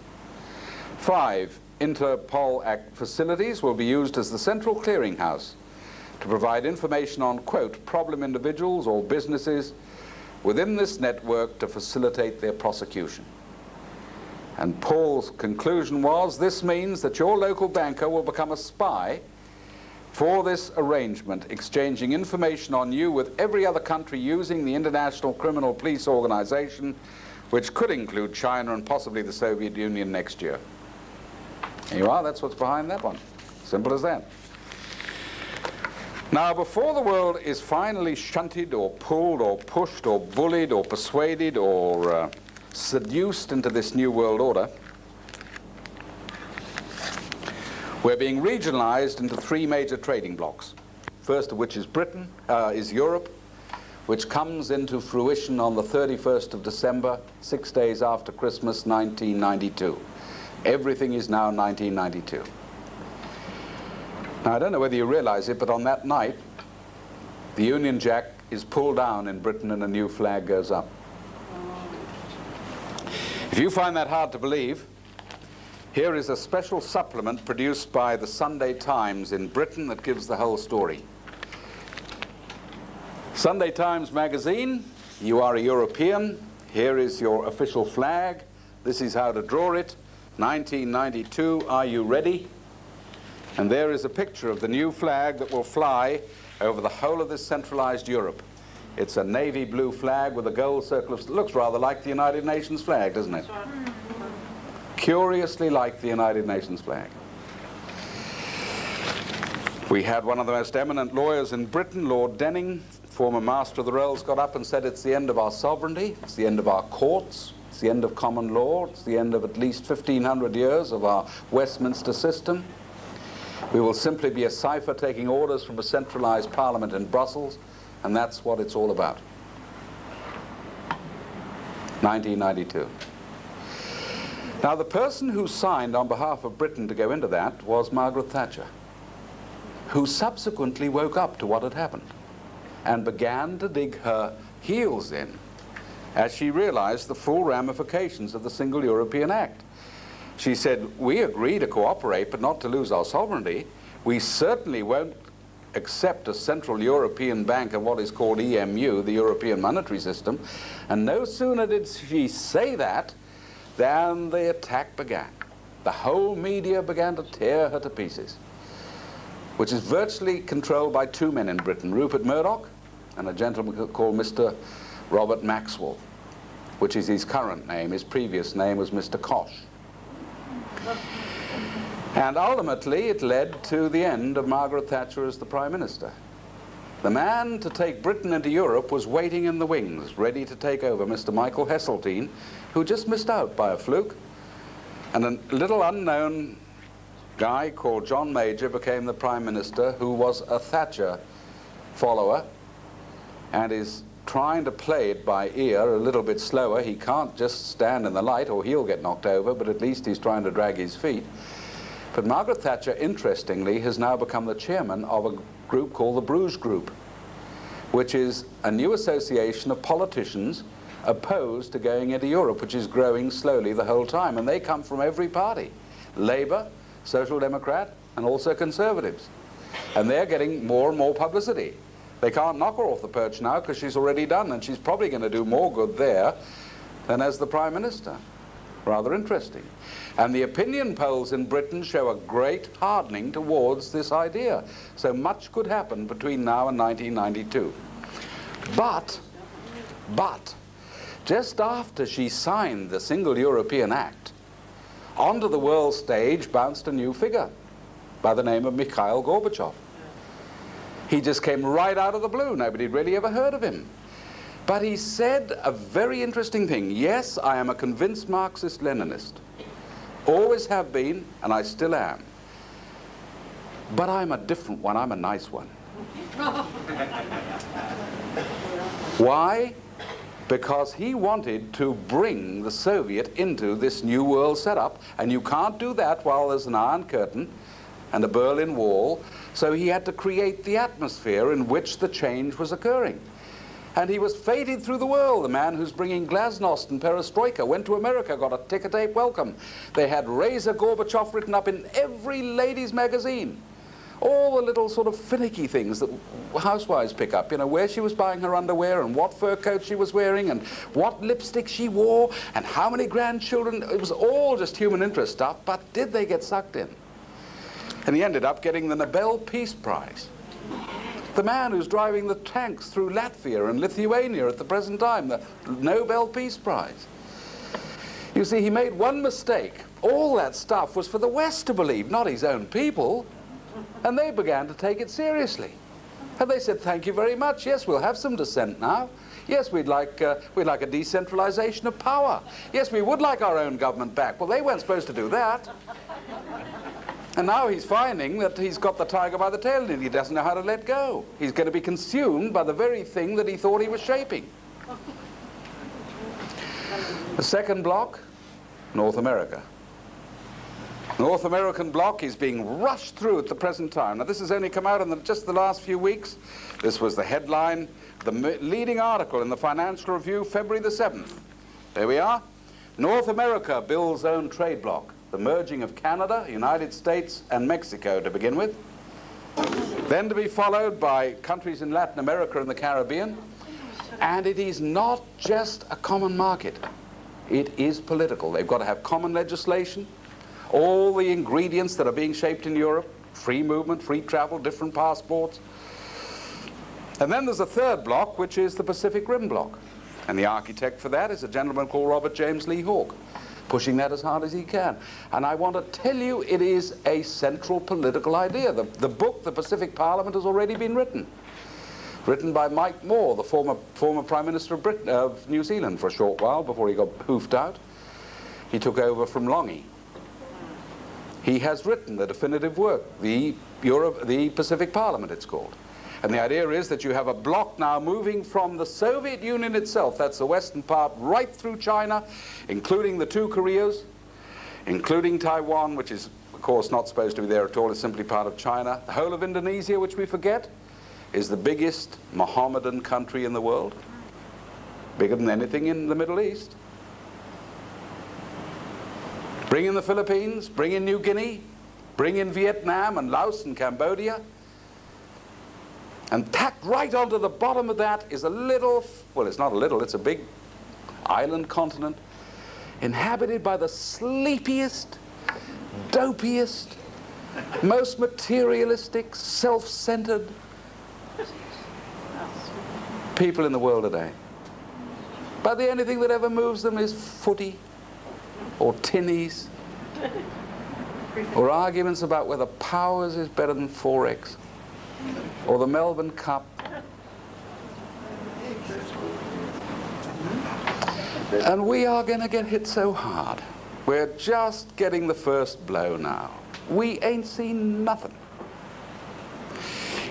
5, Interpol facilities will be used as the central clearinghouse to provide information on, quote, problem individuals or businesses within this network to facilitate their prosecution. And Paul's conclusion was, this means that your local banker will become a spy for this arrangement, exchanging information on you with every other country using the International Criminal Police Organization, which could include China and possibly the Soviet Union next year. There you are, that's what's behind that one. Simple as that. Now, before the world is finally shunted or pulled or pushed or bullied or persuaded or seduced into this new world order, we're being regionalized into 3 major trading blocs. First of which is is Europe, which comes into fruition on the 31st of December, 6 days after Christmas, 1992. Everything is now 1992. Now, I don't know whether you realize it, but on that night, the Union Jack is pulled down in Britain and a new flag goes up. If you find that hard to believe, Here is a special supplement produced by the Sunday Times in Britain that gives the whole story. Sunday Times magazine, you are a European. Here is your official flag. This is how to draw it. 1992, are you ready? And there is a picture of the new flag that will fly over the whole of this centralized Europe. It's a navy blue flag with a gold circle. It looks rather like the United Nations flag, doesn't it? Curiously like the United Nations flag. We had one of the most eminent lawyers in Britain, Lord Denning, former Master of the Rolls, got up and said it's the end of our sovereignty, it's the end of our courts, it's the end of common law, it's the end of at least 1,500 years of our Westminster system. We will simply be a cipher taking orders from a centralized parliament in Brussels, and that's what it's all about. 1992. Now, the person who signed on behalf of Britain to go into that was Margaret Thatcher, who subsequently woke up to what had happened and began to dig her heels in as she realized the full ramifications of the Single European Act. She said, we agree to cooperate but not to lose our sovereignty. We certainly won't accept a Central European Bank and what is called EMU, the European Monetary System. And no sooner did she say that than the attack began. The whole media began to tear her to pieces, which is virtually controlled by two men in Britain, Rupert Murdoch and a gentleman called Mr. Robert Maxwell, which is his current name. His previous name was Mr. Koch. And ultimately it led to the end of Margaret Thatcher as the Prime Minister. The man to take Britain into Europe was waiting in the wings, ready to take over, Mr. Michael Heseltine, who just missed out by a fluke. And a little unknown guy called John Major became the Prime Minister, who was a Thatcher follower and is trying to play it by ear a little bit slower. He can't just stand in the light or he'll get knocked over, but at least he's trying to drag his feet. But Margaret Thatcher, interestingly, has now become the chairman of a group called the Bruges Group, which is a new association of politicians opposed to going into Europe, which is growing slowly the whole time. And they come from every party, Labour, Social Democrat, and also Conservatives. And they're getting more and more publicity. They can't knock her off the perch now because she's already done, and she's probably going to do more good there than as the Prime Minister. Rather interesting. And the opinion polls in Britain show a great hardening towards this idea. So much could happen between now and 1992. But, just after she signed the Single European Act, onto the world stage bounced a new figure by the name of Mikhail Gorbachev. He just came right out of the blue. Nobody had really ever heard of him. But he said a very interesting thing. Yes, I am a convinced Marxist-Leninist. Always have been, and I still am. But I'm a different one. I'm a nice one. Why? Because he wanted to bring the Soviet into this new world setup, and you can't do that while there's an Iron Curtain and a Berlin Wall. So he had to create the atmosphere in which the change was occurring. And he was feted through the world. The man who's bringing glasnost and perestroika went to America, got a ticker-tape welcome. They had Razor Gorbachev written up in every ladies' magazine. All the little sort of finicky things that housewives pick up, you know, where she was buying her underwear and what fur coat she was wearing and what lipstick she wore and how many grandchildren. It was all just human interest stuff, but did they get sucked in? And he ended up getting the Nobel Peace Prize. The man who's driving the tanks through Latvia and Lithuania at the present time, the Nobel Peace Prize. You see, he made one mistake. All that stuff was for the West to believe, not his own people. And they began to take it seriously. And they said, thank you very much. Yes, we'll have some dissent now. Yes, we'd like a decentralization of power. Yes, we would like our own government back. Well, they weren't supposed to do that. And now he's finding that he's got the tiger by the tail and he doesn't know how to let go. He's going to be consumed by the very thing that he thought he was shaping. The second bloc, North America. North American bloc is being rushed through at the present time. Now, this has only come out in just the last few weeks. This was the headline, the leading article in the Financial Review, February the 7th. There we are. North America builds own trade bloc. the merging of Canada, United States, and Mexico to begin with, then to be followed by countries in Latin America and the Caribbean. And it is not just a common market. It is political. They've got to have common legislation, all the ingredients that are being shaped in Europe, free movement, free travel, different passports. And then there's a third block, which is the Pacific Rim block. And the architect for that is a gentleman called Robert James Lee Hawke, pushing that as hard as he can. And I want to tell you, it is a central political idea. The book, The Pacific Parliament, has already been written by Mike Moore, the former Prime Minister of New Zealand for a short while before he got hoofed out. He took over from Longy. He has written the definitive work, the Pacific Parliament it's called. And the idea is that you have a bloc now moving from the Soviet Union itself, that's the western part, right through China, including the two Koreas, including Taiwan, which is, of course, not supposed to be there at all, it's simply part of China. The whole of Indonesia, which we forget, is the biggest Mohammedan country in the world, bigger than anything in the Middle East. Bring in the Philippines, bring in New Guinea, bring in Vietnam and Laos and Cambodia. And tacked right onto the bottom of that is a little, well, it's not a little, it's a big island continent inhabited by the sleepiest, dopiest, most materialistic, self-centered people in the world today. But the only thing that ever moves them is footy or tinnies or arguments about whether Powers is better than Forex or the Melbourne Cup. And we are going to get hit so hard. We're just getting the first blow now. We ain't seen nothing.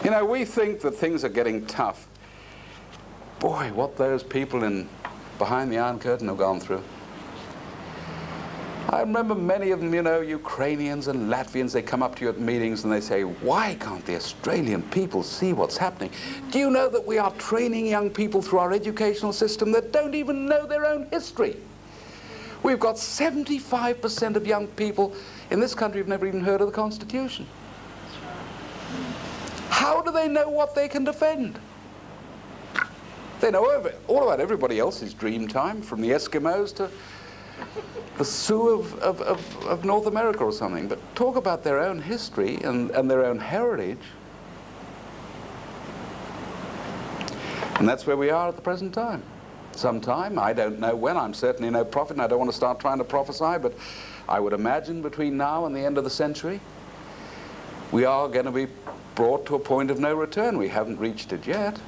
You know, we think that things are getting tough. Boy, what those people behind the Iron Curtain have gone through. I remember many of them, you know, Ukrainians and Latvians, they come up to you at meetings and they say, why can't the Australian people see what's happening? Do you know that we are training young people through our educational system that don't even know their own history? We've got 75% of young people in this country who've never even heard of the Constitution. How do they know what they can defend? They know all about everybody else's dream time, from the Eskimos to the Sioux of North America or something, but talk about their own history and their own heritage. And that's where we are at the present time. Sometime, I don't know when, I'm certainly no prophet, and I don't want to start trying to prophesy, but I would imagine between now and the end of the century, we are going to be brought to a point of no return. We haven't reached it yet.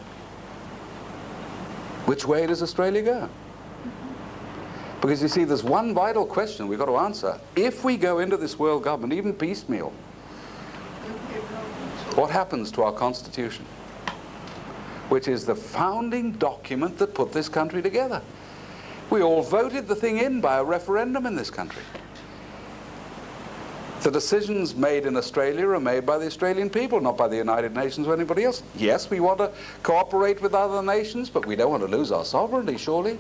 Which way does Australia go? Because you see, there's one vital question we've got to answer. If we go into this world government, even piecemeal, what happens to our Constitution? Which is the founding document that put this country together. We all voted the thing in by a referendum in this country. The decisions made in Australia are made by the Australian people, not by the United Nations or anybody else. Yes, we want to cooperate with other nations, but we don't want to lose our sovereignty, surely.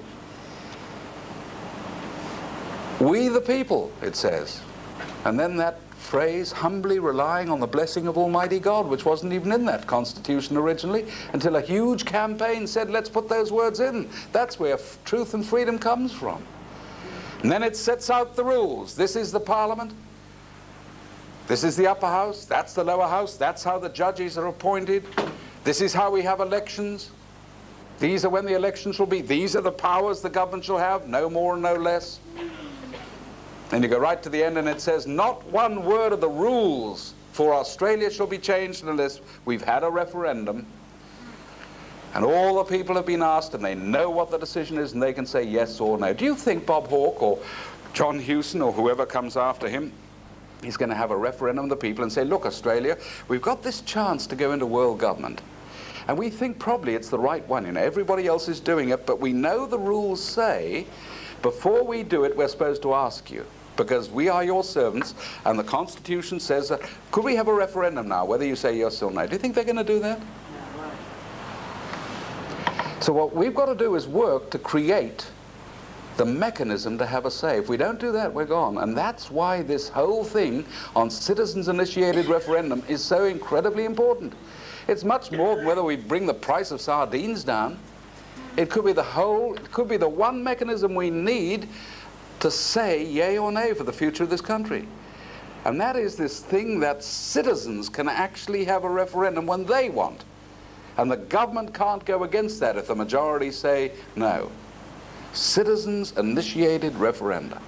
We the people, it says. And then that phrase, humbly relying on the blessing of Almighty God, which wasn't even in that Constitution originally, until a huge campaign said, let's put those words in. That's where truth and freedom comes from. And then it sets out the rules. This is the Parliament. This is the upper house. That's the lower house. That's how the judges are appointed. This is how we have elections. These are when the elections shall be. These are the powers the government shall have, no more and no less. And you go right to the end and it says, not one word of the rules for Australia shall be changed unless we've had a referendum and all the people have been asked and they know what the decision is and they can say yes or no. Do you think Bob Hawke or John Hewson or whoever comes after him is going to have a referendum of the people and say, look, Australia, we've got this chance to go into world government and we think probably it's the right one. You know, everybody else is doing it, but we know the rules say before we do it, we're supposed to ask you, because we are your servants, and the Constitution says that. Could we have a referendum now, whether you say yes or no? Do you think they're going to do that? Yeah, right. So what we've got to do is work to create the mechanism to have a say. If we don't do that, we're gone. And that's why this whole thing on citizens-initiated referendum is so incredibly important. It's much more than whether we bring the price of sardines down. It could be the one mechanism we need to say yay or nay for the future of this country. And that is this thing that citizens can actually have a referendum when they want. And the government can't go against that if the majority say no. Citizens-initiated referenda,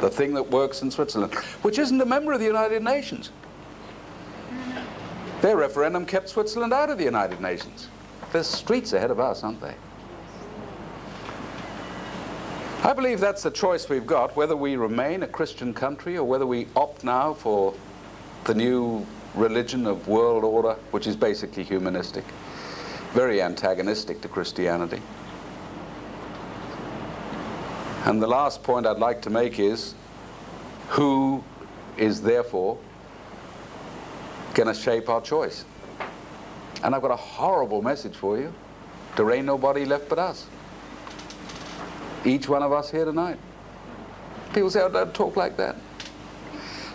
the thing that works in Switzerland, which isn't a member of the United Nations. Their referendum kept Switzerland out of the United Nations. There's streets ahead of us, aren't they? I believe that's the choice we've got, whether we remain a Christian country or whether we opt now for the new religion of world order, which is basically humanistic, very antagonistic to Christianity. And the last point I'd like to make is, who is therefore going to shape our choice? And I've got a horrible message for you. There ain't nobody left but us. Each one of us here tonight. People say, oh, don't talk like that.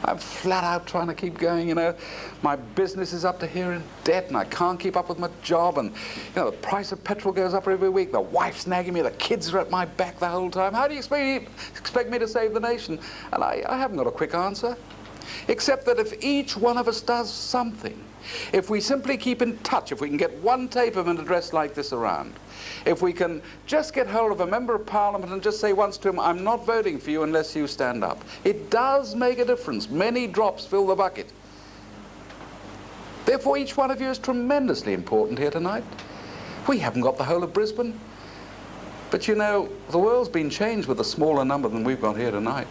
I'm flat out trying to keep going, you know. My business is up to here in debt and I can't keep up with my job, and you know, the price of petrol goes up every week, the wife's nagging me, the kids are at my back the whole time. How do you expect me to save the nation? And I haven't got a quick answer, except that if each one of us does something, if we simply keep in touch, if we can get one tape of an address like this around, if we can just get hold of a member of parliament and just say once to him, I'm not voting for you unless you stand up. It does make a difference. Many drops fill the bucket. Therefore, each one of you is tremendously important here tonight. We haven't got the whole of Brisbane. But you know, the world's been changed with a smaller number than we've got here tonight.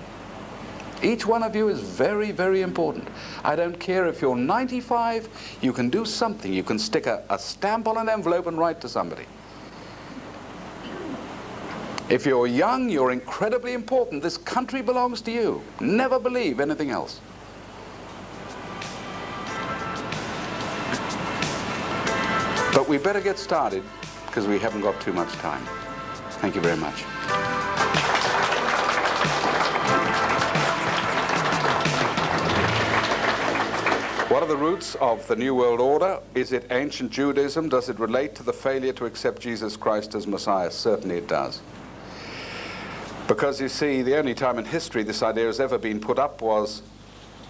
Each one of you is very, very important. I don't care if you're 95, you can do something. You can stick a stamp on an envelope and write to somebody. If you're young, you're incredibly important. This country belongs to you. Never believe anything else. But we better get started because we haven't got too much time. Thank you very much. What are the roots of the New World Order? Is it ancient Judaism? Does it relate to the failure to accept Jesus Christ as Messiah? Certainly it does. Because you see, the only time in history this idea has ever been put up was,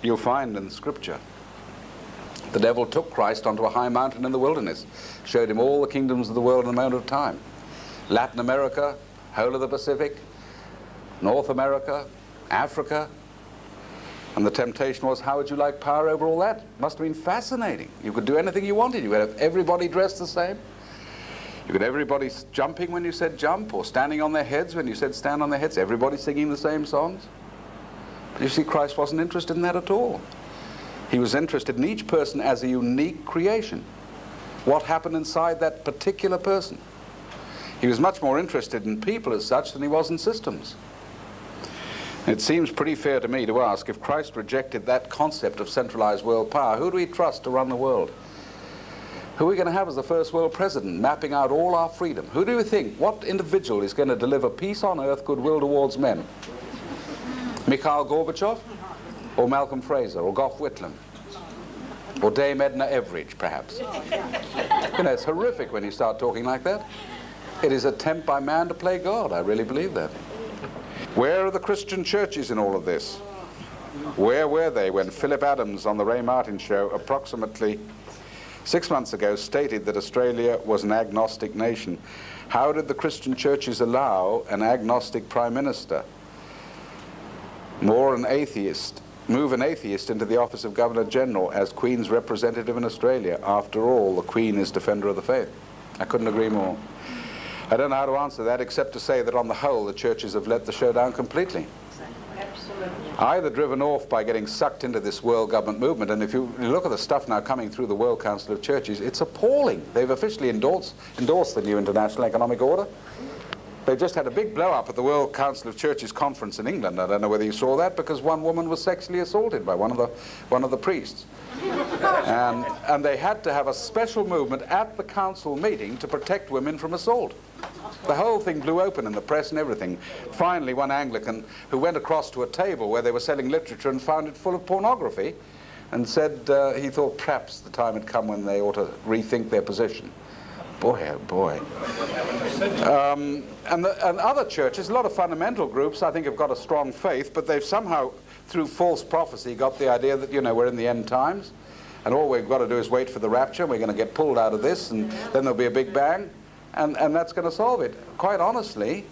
you'll find in Scripture. The devil took Christ onto a high mountain in the wilderness, showed him all the kingdoms of the world in a moment of time. Latin America, whole of the Pacific, North America, Africa. And the temptation was, how would you like power over all that? Must have been fascinating. You could do anything you wanted. You could have everybody dressed the same. You could have everybody jumping when you said jump, or standing on their heads when you said stand on their heads. Everybody singing the same songs. But you see, Christ wasn't interested in that at all. He was interested in each person as a unique creation. What happened inside that particular person. He was much more interested in people as such than he was in systems. It seems pretty fair to me to ask, if Christ rejected that concept of centralized world power, who do we trust to run the world? Who are we going to have as the first world president, mapping out all our freedom? Who do we think, what individual is going to deliver peace on earth, goodwill towards men? Mikhail Gorbachev? Or Malcolm Fraser? Or Gough Whitlam? Or Dame Edna Everage, perhaps? You know, it's horrific when you start talking like that. It is an attempt by man to play God. I really believe that. Where are the Christian churches in all of this? Where were they when Philip Adams on the Ray Martin show approximately 6 months ago stated that Australia was an agnostic nation? How did the Christian churches allow an agnostic prime minister, move an atheist into the office of Governor General as Queen's representative in Australia? After all, the Queen is defender of the faith. I couldn't agree more. I don't know how to answer that except to say that on the whole the churches have let the show down completely. Absolutely. Either driven off by getting sucked into this world government movement, and if you look at the stuff now coming through the World Council of Churches, it's appalling. They've officially endorsed the new International Economic Order. They've just had a big blow-up at the World Council of Churches conference in England. I don't know whether you saw that, because one woman was sexually assaulted by one of the priests. And they had to have a special movement at the council meeting to protect women from assault. The whole thing blew open in the press and everything. Finally, one Anglican who went across to a table where they were selling literature and found it full of pornography and said he thought perhaps the time had come when they ought to rethink their position. Boy, oh boy. And other churches, a lot of fundamental groups, I think, have got a strong faith, but they've somehow, through false prophecy, got the idea that, you know, we're in the end times, and all we've got to do is wait for the rapture, and we're going to get pulled out of this, and then there'll be a big bang, and that's going to solve it. Quite honestly,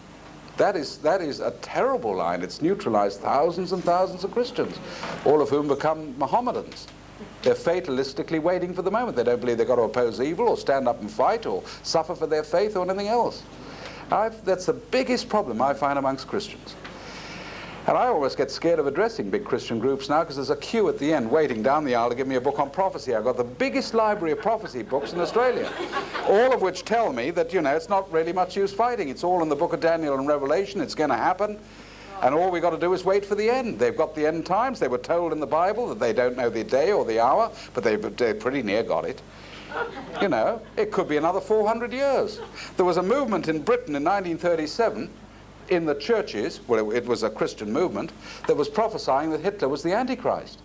that is a terrible line. It's neutralized thousands and thousands of Christians, all of whom become Mohammedans. They're fatalistically waiting for the moment. They don't believe they've got to oppose evil or stand up and fight or suffer for their faith or anything else. That's the biggest problem I find amongst Christians. And I always get scared of addressing big Christian groups now because there's a queue at the end waiting down the aisle to give me a book on prophecy. I've got the biggest library of prophecy books in Australia, all of which tell me that, you know, it's not really much use fighting. It's all in the book of Daniel and Revelation. It's going to happen. And all we've got to do is wait for the end. They've got the end times. They were told in the Bible that they don't know the day or the hour, but they've pretty near got it. You know, it could be another 400 years. There was a movement in Britain in 1937 in the churches, well, it was a Christian movement, that was prophesying that Hitler was the Antichrist.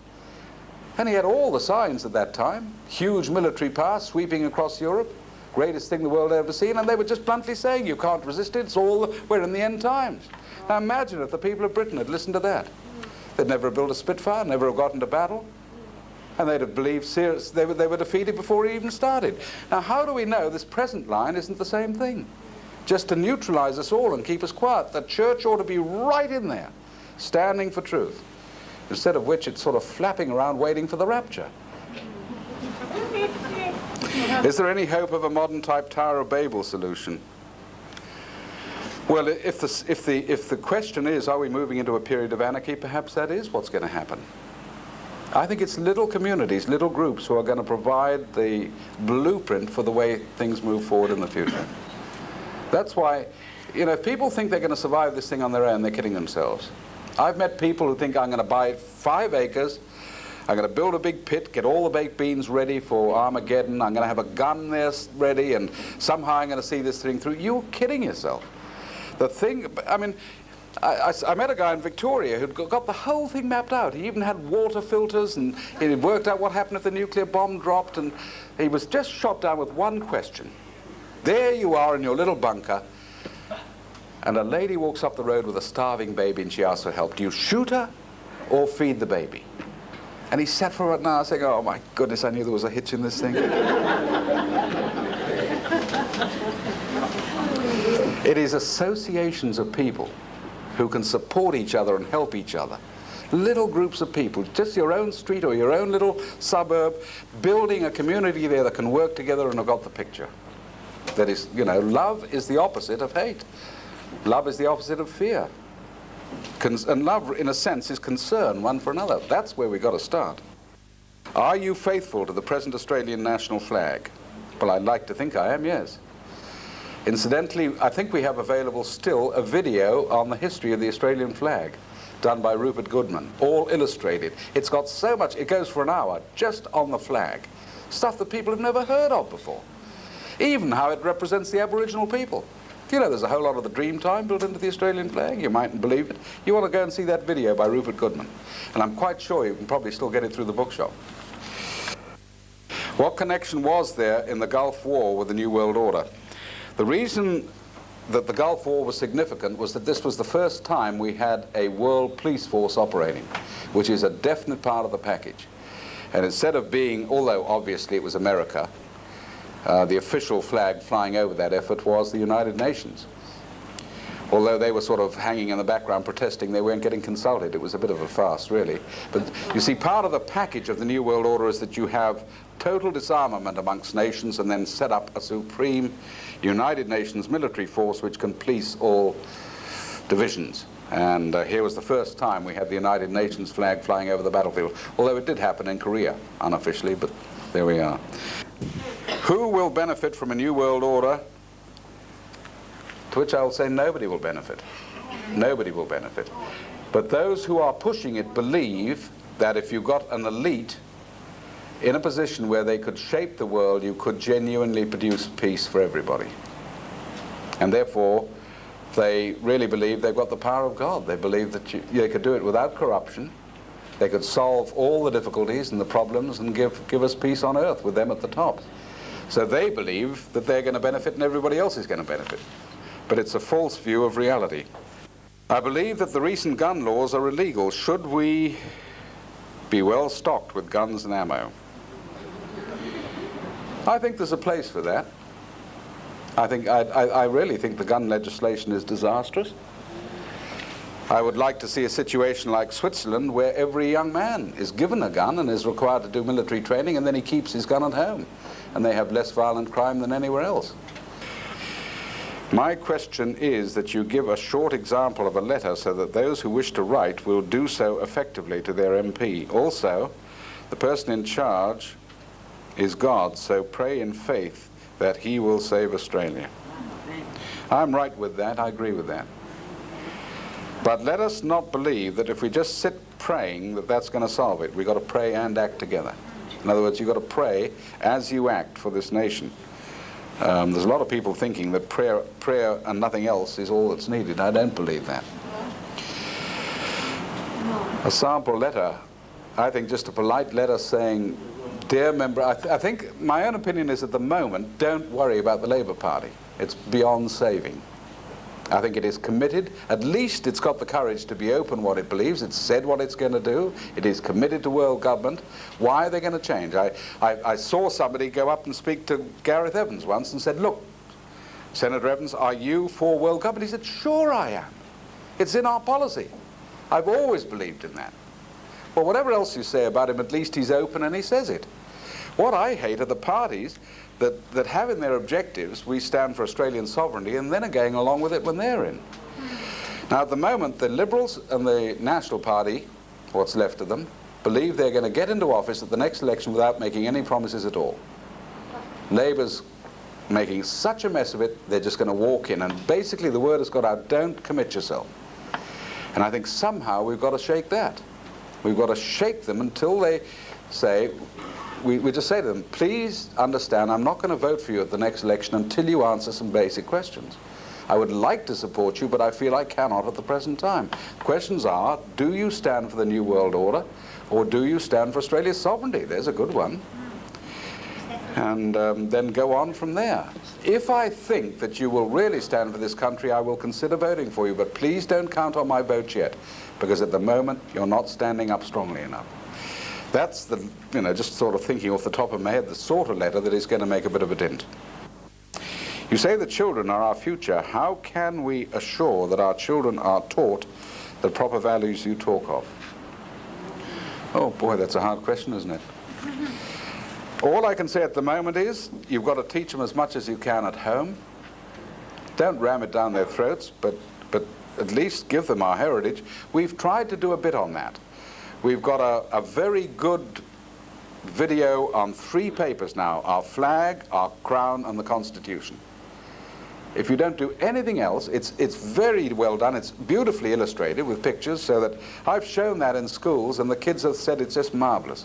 And he had all the signs at that time. Huge military power sweeping across Europe. Greatest thing the world had ever seen. And they were just bluntly saying, you can't resist it. We're in the end times. Now imagine if the people of Britain had listened to that. They'd never have built a Spitfire, never have got into battle, and they'd have believed they were defeated before it even started. Now how do we know this present line isn't the same thing? Just to neutralize us all and keep us quiet. The church ought to be right in there, standing for truth, instead of which it's sort of flapping around waiting for the rapture. Is there any hope of a modern type Tower of Babel solution? Well, if the question is, are we moving into a period of anarchy, perhaps that is what's going to happen. I think it's little communities, little groups who are going to provide the blueprint for the way things move forward in the future. That's why, you know, if people think they're going to survive this thing on their own, they're kidding themselves. I've met people who think, I'm going to buy 5 acres, I'm going to build a big pit, get all the baked beans ready for Armageddon, I'm going to have a gun there ready, and somehow I'm going to see this thing through. You're kidding yourself. The thing, I mean, I met a guy in Victoria who'd got the whole thing mapped out. He even had water filters, and he worked out what happened if the nuclear bomb dropped, and he was just shot down with one question. There you are in your little bunker, and a lady walks up the road with a starving baby, and she asks for help. Do you shoot her or feed the baby? And he sat for an hour saying, oh my goodness, I knew there was a hitch in this thing. It is associations of people who can support each other and help each other. Little groups of people, just your own street or your own little suburb, building a community there that can work together and have got the picture. That is, you know, love is the opposite of hate. Love is the opposite of fear. And love, in a sense, is concern one for another. That's where we've got to start. Are you faithful to the present Australian national flag? Well, I'd like to think I am, yes. Incidentally, I think we have available still a video on the history of the Australian flag, done by Rupert Goodman, all illustrated. It's got so much, it goes for an hour, just on the flag. Stuff that people have never heard of before. Even how it represents the Aboriginal people. You know, there's a whole lot of the Dreamtime built into the Australian flag. You mightn't believe it. You want to go and see that video by Rupert Goodman. And I'm quite sure you can probably still get it through the bookshop. What connection was there in the Gulf War with the New World Order? The reason that the Gulf War was significant was that this was the first time we had a world police force operating, which is a definite part of the package. And instead of being, although obviously it was America, the official flag flying over that effort was the United Nations. Although they were sort of hanging in the background protesting, they weren't getting consulted. It was a bit of a farce, really. But you see, part of the package of the New World Order is that you have total disarmament amongst nations and then set up a supreme United Nations military force which can police all divisions. And here was the first time we had the United Nations flag flying over the battlefield, although it did happen in Korea, unofficially, but there we are. Who will benefit from a New World Order? To which I will say nobody will benefit. Nobody will benefit. But those who are pushing it believe that if you've got an elite in a position where they could shape the world, you could genuinely produce peace for everybody. And therefore, they really believe they've got the power of God. They believe that they could do it without corruption. They could solve all the difficulties and the problems and give us peace on earth with them at the top. So they believe that they're going to benefit and everybody else is going to benefit. But it's a false view of reality. I believe that the recent gun laws are illegal. Should we be well stocked with guns and ammo? I think there's a place for that. I really think the gun legislation is disastrous. I would like to see a situation like Switzerland where every young man is given a gun and is required to do military training, and then he keeps his gun at home, and they have less violent crime than anywhere else. My question is that you give a short example of a letter so that those who wish to write will do so effectively to their MP. Also, the person in charge is God, so pray in faith that he will save Australia. I'm right with that, I agree with that. But let us not believe that if we just sit praying that that's going to solve it. We've got to pray and act together. In other words, you've got to pray as you act for this nation. There's a lot of people thinking that prayer and nothing else is all that's needed. I don't believe that. A sample letter, I think just a polite letter saying, dear member, I think my own opinion is at the moment, don't worry about the Labour Party. It's beyond saving. I think it is committed. At least it's got the courage to be open what it believes. It's said what it's going to do. It is committed to world government. Why are they going to change? I saw somebody go up and speak to Gareth Evans once and said, look, Senator Evans, are you for world government? He said, sure I am. It's in our policy. I've always believed in that. Well, whatever else you say about him, at least he's open and he says it. What I hate are the parties that have in their objectives, we stand for Australian sovereignty, and then are going along with it when they're in. Now, at the moment, the Liberals and the National Party, what's left of them, believe they're going to get into office at the next election without making any promises at all. Labour's making such a mess of it, they're just going to walk in, and basically the word has got out, don't commit yourself. And I think somehow we've got to shake that. We've got to shake them until they say, we just say to them, please understand, I'm not going to vote for you at the next election until you answer some basic questions. I would like to support you, but I feel I cannot at the present time. Questions are, do you stand for the New World Order, or do you stand for Australia's sovereignty? There's a good one. And then go on from there. If I think that you will really stand for this country, I will consider voting for you, but please don't count on my vote yet, because at the moment you're not standing up strongly enough. That's the, just sort of thinking off the top of my head, the sort of letter that is going to make a bit of a dent. You say the children are our future. How can we assure that our children are taught the proper values you talk of? Oh boy, that's a hard question, isn't it? All I can say at the moment is, you've got to teach them as much as you can at home. Don't ram it down their throats, but at least give them our heritage. We've tried to do a bit on that. We've got a very good video on 3 papers now, our flag, our crown, and the Constitution. If you don't do anything else, it's very well done. It's beautifully illustrated with pictures, so that I've shown that in schools, and the kids have said it's just marvelous.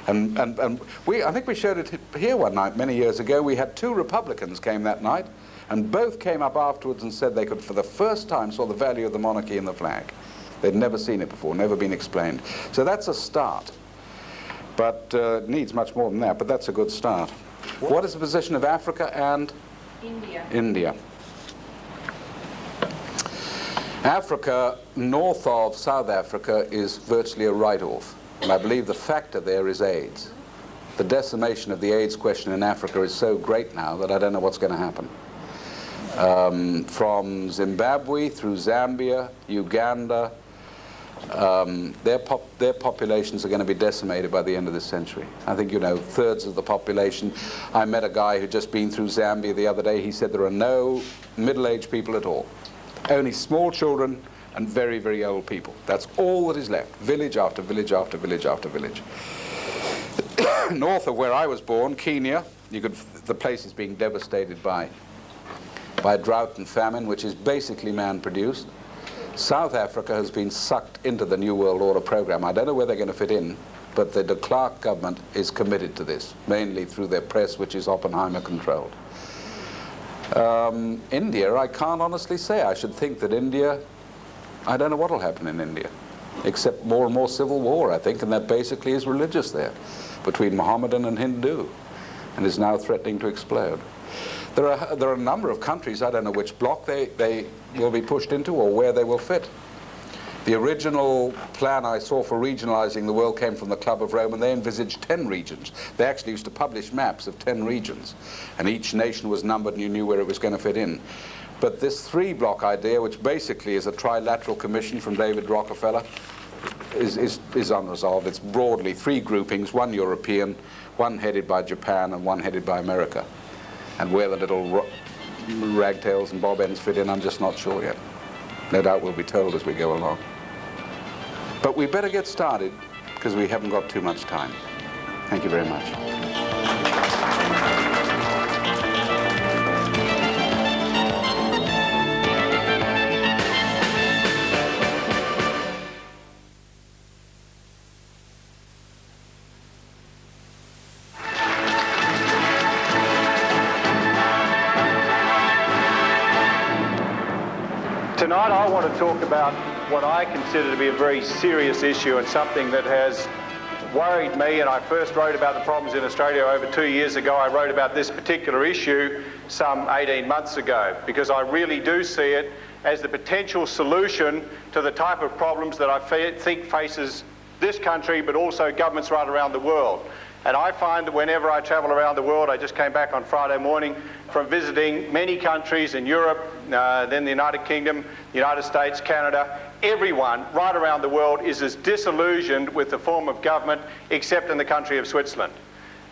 And I think we showed it here one night many years ago. We had 2 Republicans came that night, and both came up afterwards and said they could, for the first time, saw the value of the monarchy in the flag. They'd never seen it before, never been explained. So that's a start. But it needs much more than that, but that's a good start. What is the position of Africa and India? Africa, north of South Africa, is virtually a write-off. And I believe the factor there is AIDS. The decimation of the AIDS question in Africa is so great now that I don't know what's going to happen. From Zimbabwe through Zambia, Uganda, their populations are going to be decimated by the end of this century. I think, 1/3 of the population. I met a guy who'd just been through Zambia the other day. He said there are no middle-aged people at all. Only small children and very, very old people. That's all that is left. Village after village after village after village. North of where I was born, Kenya, the place is being devastated by drought and famine, which is basically man-produced. South Africa has been sucked into the New World Order program. I don't know where they're going to fit in. but the de Klerk government is committed to this, mainly through their press, which is Oppenheimer-controlled. India, I can't honestly say. I should think that India, I don't know what will happen in India, except more and more civil war, I think, and that basically is religious there, between Mohammedan and Hindu, and is now threatening to explode. There are a number of countries, I don't know which bloc they will be pushed into or where they will fit. The original plan I saw for regionalizing the world came from the Club of Rome, and they envisaged 10 regions. They actually used to publish maps of 10 regions, and each nation was numbered and you knew where it was going to fit in. But this 3-block idea, which basically is a trilateral commission from David Rockefeller, is unresolved. It's broadly 3 groupings, 1 European, 1 headed by Japan, and 1 headed by America. And where the little ragtails and bob ends fit in, I'm just not sure yet. No doubt we'll be told as we go along. But we better get started, because we haven't got too much time. Thank you very much. Tonight I want to talk about what I consider to be a very serious issue and something that has worried me, and I first wrote about the problems in Australia over 2 years ago. I wrote about this particular issue some 18 months ago because I really do see it as the potential solution to the type of problems that I think faces this country but also governments right around the world. And I find that whenever I travel around the world, I just came back on Friday morning from visiting many countries in Europe, then the United Kingdom, the United States, Canada. Everyone right around the world is as disillusioned with the form of government except in the country of Switzerland.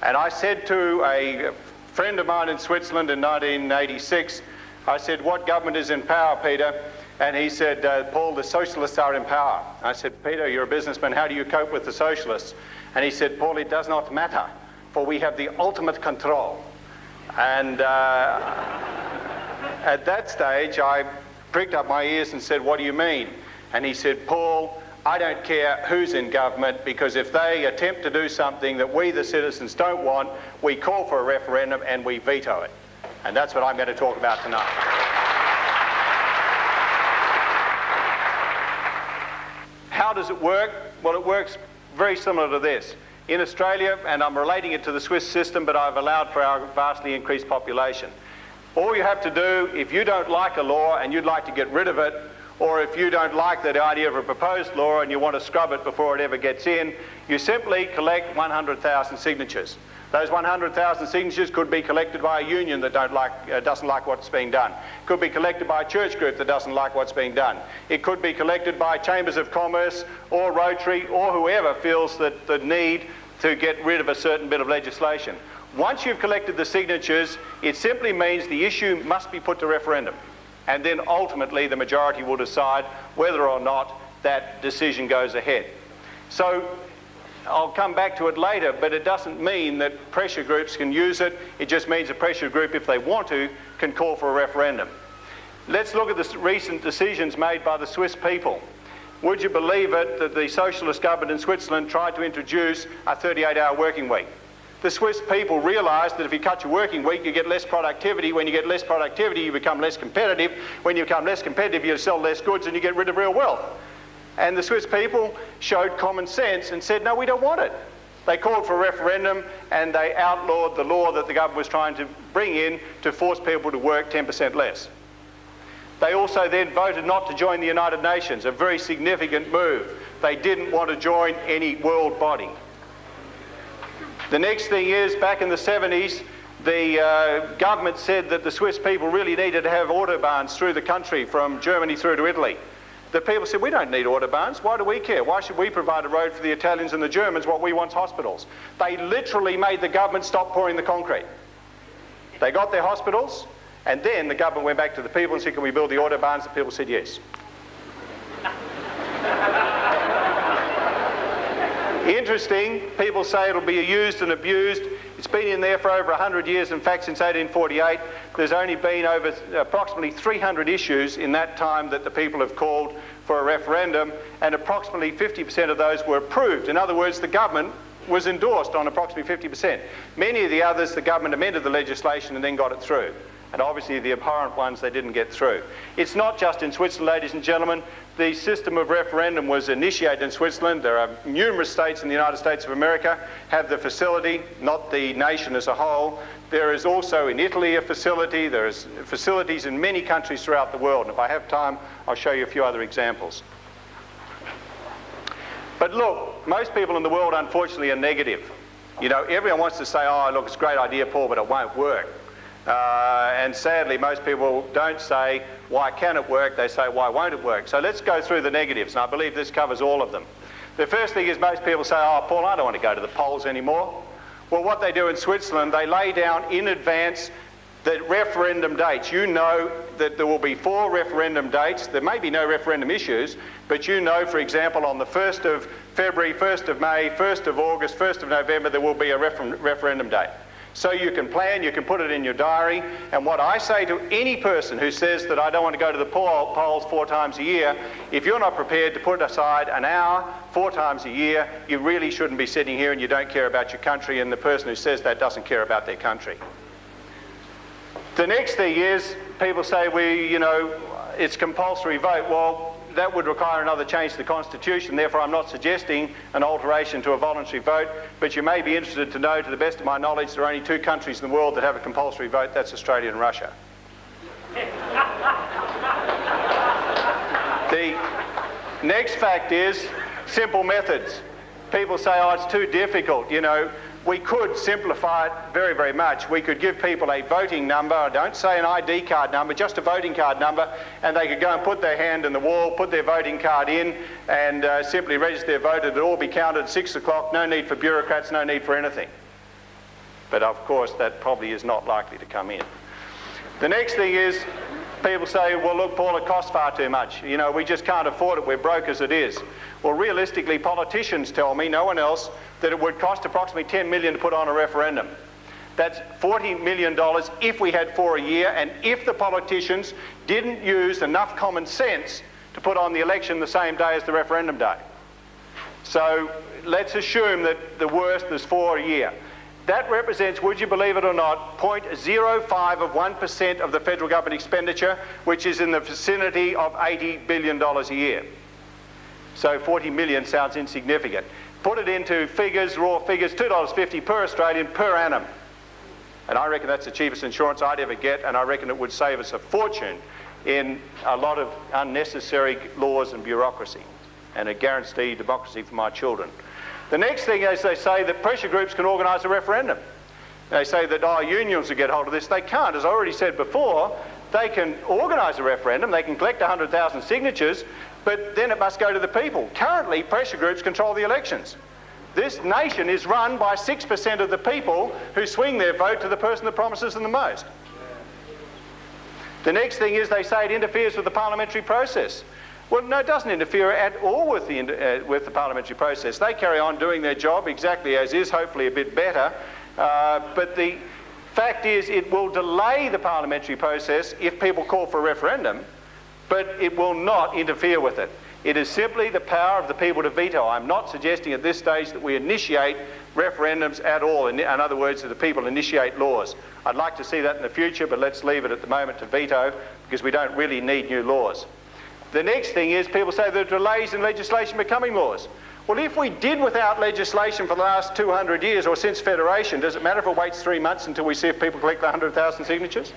And I said to a friend of mine in Switzerland in 1986, I said, "What government is in power, Peter?" And he said, "Paul, the socialists are in power." I said, "Peter, you're a businessman, how do you cope with the socialists?" And he said, "Paul, it does not matter, for we have the ultimate control." And at that stage, I pricked up my ears and said, "What do you mean?" And he said, "Paul, I don't care who's in government, because if they attempt to do something that we, the citizens, don't want, we call for a referendum and we veto it." And that's what I'm going to talk about tonight. How does it work? Well, it works very similar to this. In Australia, and I'm relating it to the Swiss system, but I've allowed for our vastly increased population. All you have to do, if you don't like a law and you'd like to get rid of it, or if you don't like the idea of a proposed law and you want to scrub it before it ever gets in, you simply collect 100,000 signatures. Those 100,000 signatures could be collected by a union that doesn't like what's being done. Could be collected by a church group that doesn't like what's being done. It could be collected by chambers of commerce or Rotary or whoever feels that the need to get rid of a certain bit of legislation. Once you've collected the signatures, it simply means the issue must be put to referendum. And then ultimately the majority will decide whether or not that decision goes ahead. So I'll come back to it later, but it doesn't mean that pressure groups can use it. It just means a pressure group, if they want to, can call for a referendum. Let's look at the recent decisions made by the Swiss people. Would you believe it that the socialist government in Switzerland tried to introduce a 38-hour working week? The Swiss people realised that if you cut your working week, you get less productivity. When you get less productivity, you become less competitive. When you become less competitive, you sell less goods and you get rid of real wealth. And the Swiss people showed common sense and said, no, we don't want it. They called for a referendum and they outlawed the law that the government was trying to bring in to force people to work 10% less. They also then voted not to join the United Nations, a very significant move. They didn't want to join any world body. The next thing is, back in the 70s, the government said that the Swiss people really needed to have autobahns through the country from Germany through to Italy. The people said, we don't need autobahns. Why do we care? Why should we provide a road for the Italians and the Germans? What we want is hospitals. They literally made the government stop pouring the concrete. They got their hospitals, and then the government went back to the people and said, can we build the autobahns? The people said yes. Interesting, people say it'll be used and abused. It's been in there for over 100 years. In fact, since 1848, there's only been over approximately 300 issues in that time that the people have called for a referendum, and approximately 50% of those were approved. In other words, the government was endorsed on approximately 50%. Many of the others, the government amended the legislation and then got it through. And obviously the abhorrent ones they didn't get through. It's not just in Switzerland, ladies and gentlemen. The system of referendum was initiated in Switzerland. There are numerous states in the United States of America have the facility, not the nation as a whole. There is also in Italy a facility. There is facilities in many countries throughout the world. And if I have time, I'll show you a few other examples. But look, most people in the world, unfortunately, are negative. You know, everyone wants to say, oh, look, it's a great idea, Paul, but it won't work. And sadly, most people don't say, why can it work? They say, why won't it work? So let's go through the negatives, and I believe this covers all of them. The first thing is most people say, oh, Paul, I don't want to go to the polls anymore. Well, what they do in Switzerland, they lay down in advance the referendum dates. You know that there will be 4 referendum dates. There may be no referendum issues, but you know, for example, on the 1st of February, 1st of May, 1st of August, 1st of November, there will be a referendum date. So you can plan, you can put it in your diary, and what I say to any person who says that I don't want to go to the polls 4 times a year, if you're not prepared to put aside an hour 4 times a year, you really shouldn't be sitting here and you don't care about your country, and the person who says that doesn't care about their country. The next thing is, people say, it's compulsory vote. Well, that would require another change to the Constitution. Therefore, I'm not suggesting an alteration to a voluntary vote, but you may be interested to know, to the best of my knowledge, there are only 2 countries in the world that have a compulsory vote. That's Australia and Russia. The next fact is simple methods. People say, oh, it's too difficult. We could simplify it very, very much. We could give people a voting number, don't say an ID card number, just a voting card number, and they could go and put their hand in the wall, put their voting card in, and simply register their vote. It'd all be counted at 6 o'clock, no need for bureaucrats, no need for anything. But of course, that probably is not likely to come in. The next thing is, people say, well, look, Paul, it costs far too much. We just can't afford it. We're broke as it is. Well, realistically, politicians tell me, no one else, that it would cost approximately $10 million to put on a referendum. That's $40 million if we had 4 a year, and if the politicians didn't use enough common sense to put on the election the same day as the referendum day. So let's assume that the worst is 4 a year. That represents, would you believe it or not, 0.05 of 1% of the federal government expenditure, which is in the vicinity of $80 billion a year. So 40 million sounds insignificant. Put it into figures, raw figures, $2.50 per Australian per annum. And I reckon that's the cheapest insurance I'd ever get, and I reckon it would save us a fortune in a lot of unnecessary laws and bureaucracy, and a guaranteed democracy for my children. The next thing is they say that pressure groups can organise a referendum. They say that, unions will get hold of this. They can't. As I already said before, they can organise a referendum, they can collect 100,000 signatures, but then it must go to the people. Currently, pressure groups control the elections. This nation is run by 6% of the people who swing their vote to the person that promises them the most. The next thing is they say it interferes with the parliamentary process. Well, no, it doesn't interfere at all with the parliamentary process. They carry on doing their job exactly as is, hopefully a bit better. But the fact is it will delay the parliamentary process if people call for a referendum, but it will not interfere with it. It is simply the power of the people to veto. I'm not suggesting at this stage that we initiate referendums at all. In other words, that the people initiate laws. I'd like to see that in the future, but let's leave it at the moment to veto, because we don't really need new laws. The next thing is people say there are delays in legislation becoming laws. Well, if we did without legislation for the last 200 years or since Federation, does it matter if it waits 3 months until we see if people collect 100,000 signatures?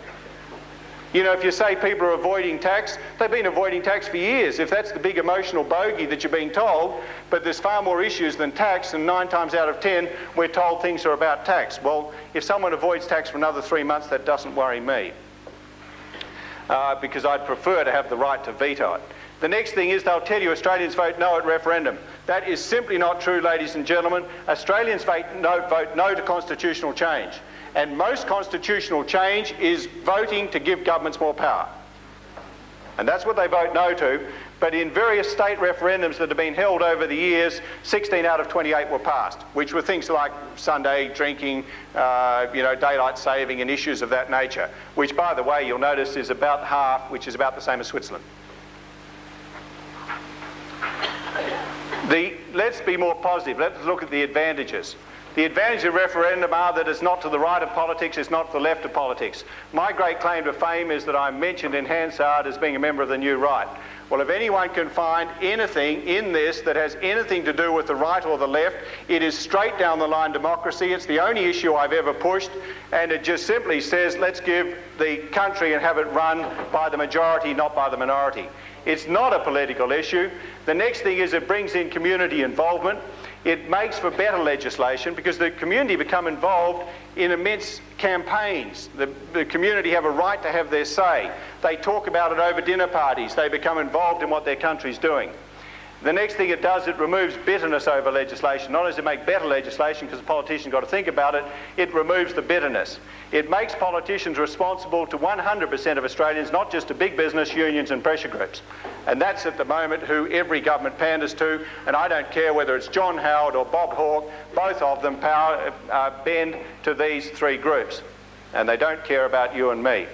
If you say people are avoiding tax, they've been avoiding tax for years, if that's the big emotional bogey that you're being told, but there's far more issues than tax, and 9 times out of 10, we're told things are about tax. Well, if someone avoids tax for another 3 months, that doesn't worry me, because I'd prefer to have the right to veto it. The next thing is they'll tell you Australians vote no at referendum. That is simply not true, ladies and gentlemen. Australians vote no to constitutional change. And most constitutional change is voting to give governments more power. And that's what they vote no to. But in various state referendums that have been held over the years, 16 out of 28 were passed, which were things like Sunday drinking, daylight saving and issues of that nature, which, by the way, you'll notice is about half, which is about the same as Switzerland. Let's be more positive. Let's look at the advantages. The advantages of referendum are that it's not to the right of politics, it's not to the left of politics. My great claim to fame is that I'm mentioned in Hansard as being a member of the New Right. Well, if anyone can find anything in this that has anything to do with the right or the left, it is straight down the line democracy. It's the only issue I've ever pushed, and it just simply says let's give the country and have it run by the majority, not by the minority. It's not a political issue. The next thing is it brings in community involvement. It makes for better legislation because the community become involved in immense campaigns. The community have a right to have their say. They talk about it over dinner parties. They become involved in what their country's doing. The next thing it does, it removes bitterness over legislation. Not only does it make better legislation because the politician's got to think about it, it removes the bitterness. It makes politicians responsible to 100% of Australians, not just to big business, unions and pressure groups. And that's at the moment who every government panders to, and I don't care whether it's John Howard or Bob Hawke, both of them bend to these three groups. And they don't care about you and me.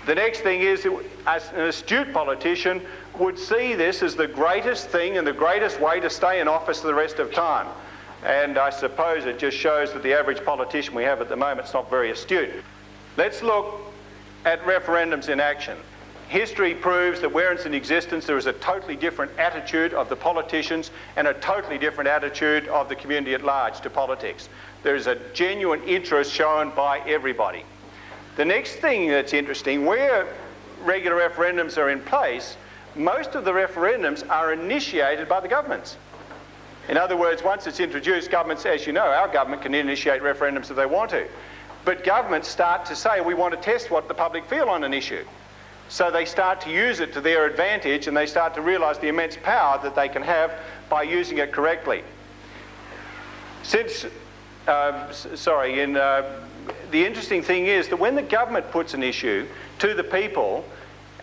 The next thing is, as an astute politician would see this as the greatest thing and the greatest way to stay in office for the rest of time. And I suppose it just shows that the average politician we have at the moment is not very astute. Let's look at referendums in action. History proves that where it's in existence, there is a totally different attitude of the politicians and a totally different attitude of the community at large to politics. There is a genuine interest shown by everybody. The next thing that's interesting, where regular referendums are in place, most of the referendums are initiated by the governments. In other words, once it's introduced, governments, as you know, our government can initiate referendums if they want to. But governments start to say, we want to test what the public feel on an issue. So they start to use it to their advantage and they start to realise the immense power that they can have by using it correctly. The interesting thing is that when the government puts an issue to the people,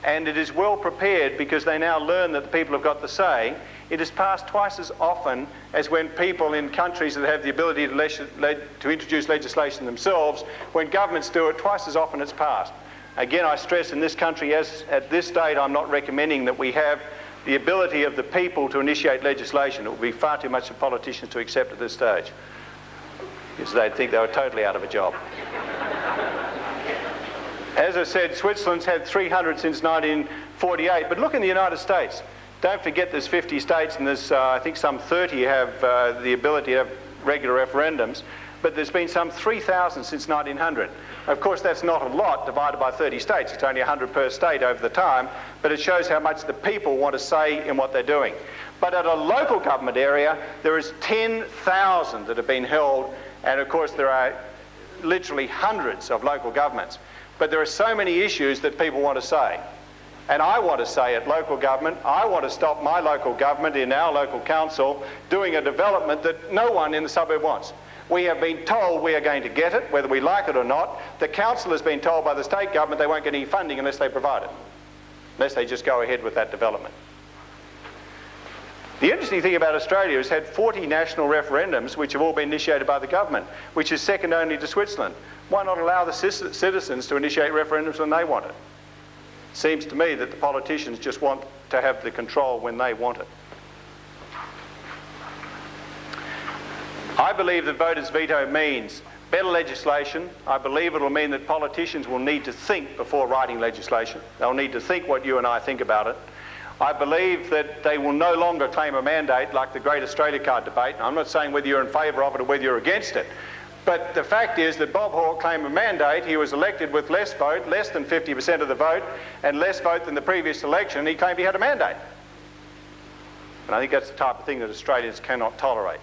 and it is well prepared because they now learn that the people have got the say, it is passed twice as often as when people in countries that have the ability to introduce legislation themselves, when governments do it, twice as often it's passed. Again, I stress in this country, as at this date, I'm not recommending that we have the ability of the people to initiate legislation. It would be far too much for politicians to accept at this stage, because they'd think they were totally out of a job. As I said, Switzerland's had 300 since 1948, but look in the United States. Don't forget there's 50 states and there's, I think some 30 have the ability to have regular referendums, but there's been some 3,000 since 1900. Of course, that's not a lot divided by 30 states. It's only 100 per state over the time, but it shows how much the people want to say in what they're doing. But at a local government area, there is 10,000 that have been held, and of course there are literally hundreds of local governments. But there are so many issues that people want to say. And I want to say at local government, I want to stop my local government in our local council doing a development that no one in the suburb wants. We have been told we are going to get it, whether we like it or not. The council has been told by the state government they won't get any funding unless they provide it, unless they just go ahead with that development. The interesting thing about Australia is had 40 national referendums which have all been initiated by the government, which is second only to Switzerland. Why not allow the citizens to initiate referendums when they want it? Seems to me that the politicians just want to have the control when they want it. I believe that voters' veto means better legislation. I believe it will mean that politicians will need to think before writing legislation. They'll need to think what you and I think about it. I believe that they will no longer claim a mandate like the Great Australia Card debate. I'm not saying whether you're in favour of it or whether you're against it. But the fact is that Bob Hawke claimed a mandate. He was elected with less vote, less than 50% of the vote, and less vote than the previous election. He claimed he had a mandate. And I think that's the type of thing that Australians cannot tolerate.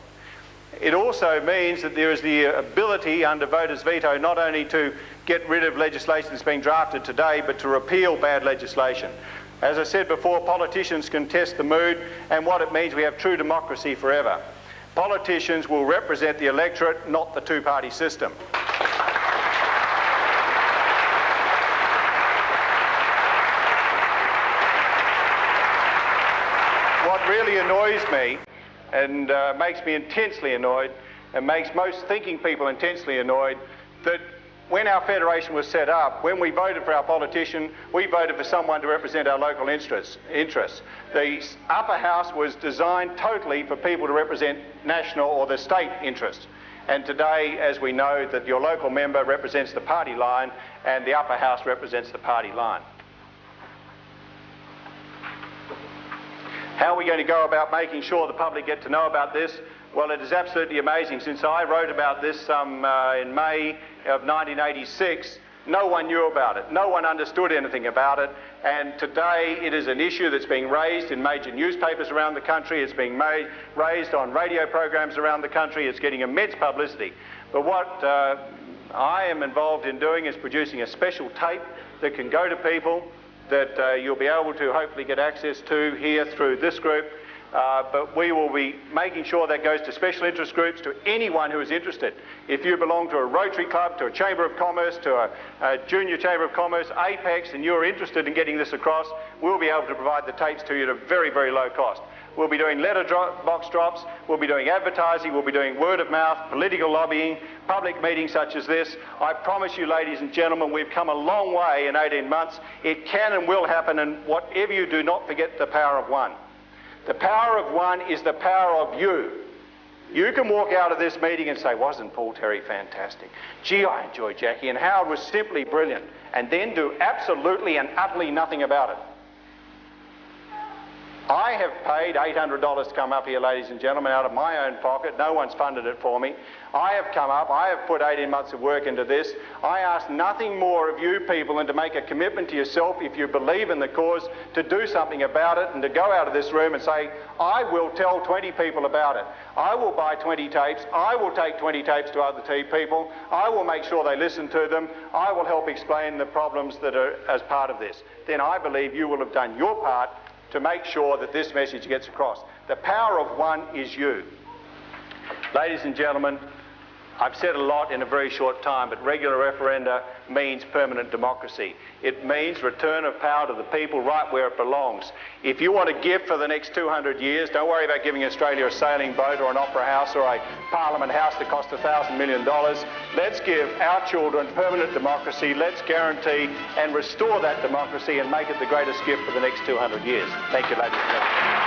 It also means that there is the ability under voters' veto not only to get rid of legislation that's being drafted today, but to repeal bad legislation. As I said before, politicians can test the mood, and what it means, we have true democracy forever. Politicians will represent the electorate, not the two-party system. really annoys me and makes me intensely annoyed and makes most thinking people intensely annoyed that when our federation was set up, when we voted for our politician, we voted for someone to represent our local interests. The upper house was designed totally for people to represent national or the state interests. And today, as we know, that your local member represents the party line and the upper house represents the party line. How are we going to go about making sure the public get to know about this? Well, it is absolutely amazing. Since I wrote about this in May of 1986, no one knew about it. No one understood anything about it. And today it is an issue that's being raised in major newspapers around the country. It's being raised on radio programs around the country. It's getting immense publicity. But what I am involved in doing is producing a special tape that can go to people that you'll be able to hopefully get access to here through this group. But we will be making sure that goes to special interest groups, to anyone who is interested. If you belong to a Rotary Club, to a Chamber of Commerce, to a Junior Chamber of Commerce, Apex, and you're interested in getting this across, we'll be able to provide the tapes to you at a very, very low cost. We'll be doing box drops, we'll be doing advertising, we'll be doing word of mouth, political lobbying, public meetings such as this. I promise you, ladies and gentlemen, we've come a long way in 18 months. It can and will happen, and whatever you do, not forget the power of one. The power of one is the power of you. You can walk out of this meeting and say, wasn't Paul Terry fantastic? Gee, I enjoyed Jackie, and Howard was simply brilliant, and then do absolutely and utterly nothing about it. I have paid $800 to come up here, ladies and gentlemen, out of my own pocket. No one's funded it for me. I have come up, I have put 18 months of work into this. I ask nothing more of you people than to make a commitment to yourself, if you believe in the cause, to do something about it and to go out of this room and say, I will tell 20 people about it. I will buy 20 tapes. I will take 20 tapes to other people. I will make sure they listen to them. I will help explain the problems that are as part of this. Then I believe you will have done your part to make sure that this message gets across. The power of one is you. Ladies and gentlemen, I've said a lot in a very short time, but regular referenda means permanent democracy. It means return of power to the people right where it belongs. If you want a gift for the next 200 years, don't worry about giving Australia a sailing boat or an opera house or a parliament house that costs $1,000 million. Let's give our children permanent democracy. Let's guarantee and restore that democracy and make it the greatest gift for the next 200 years. Thank you, ladies and gentlemen.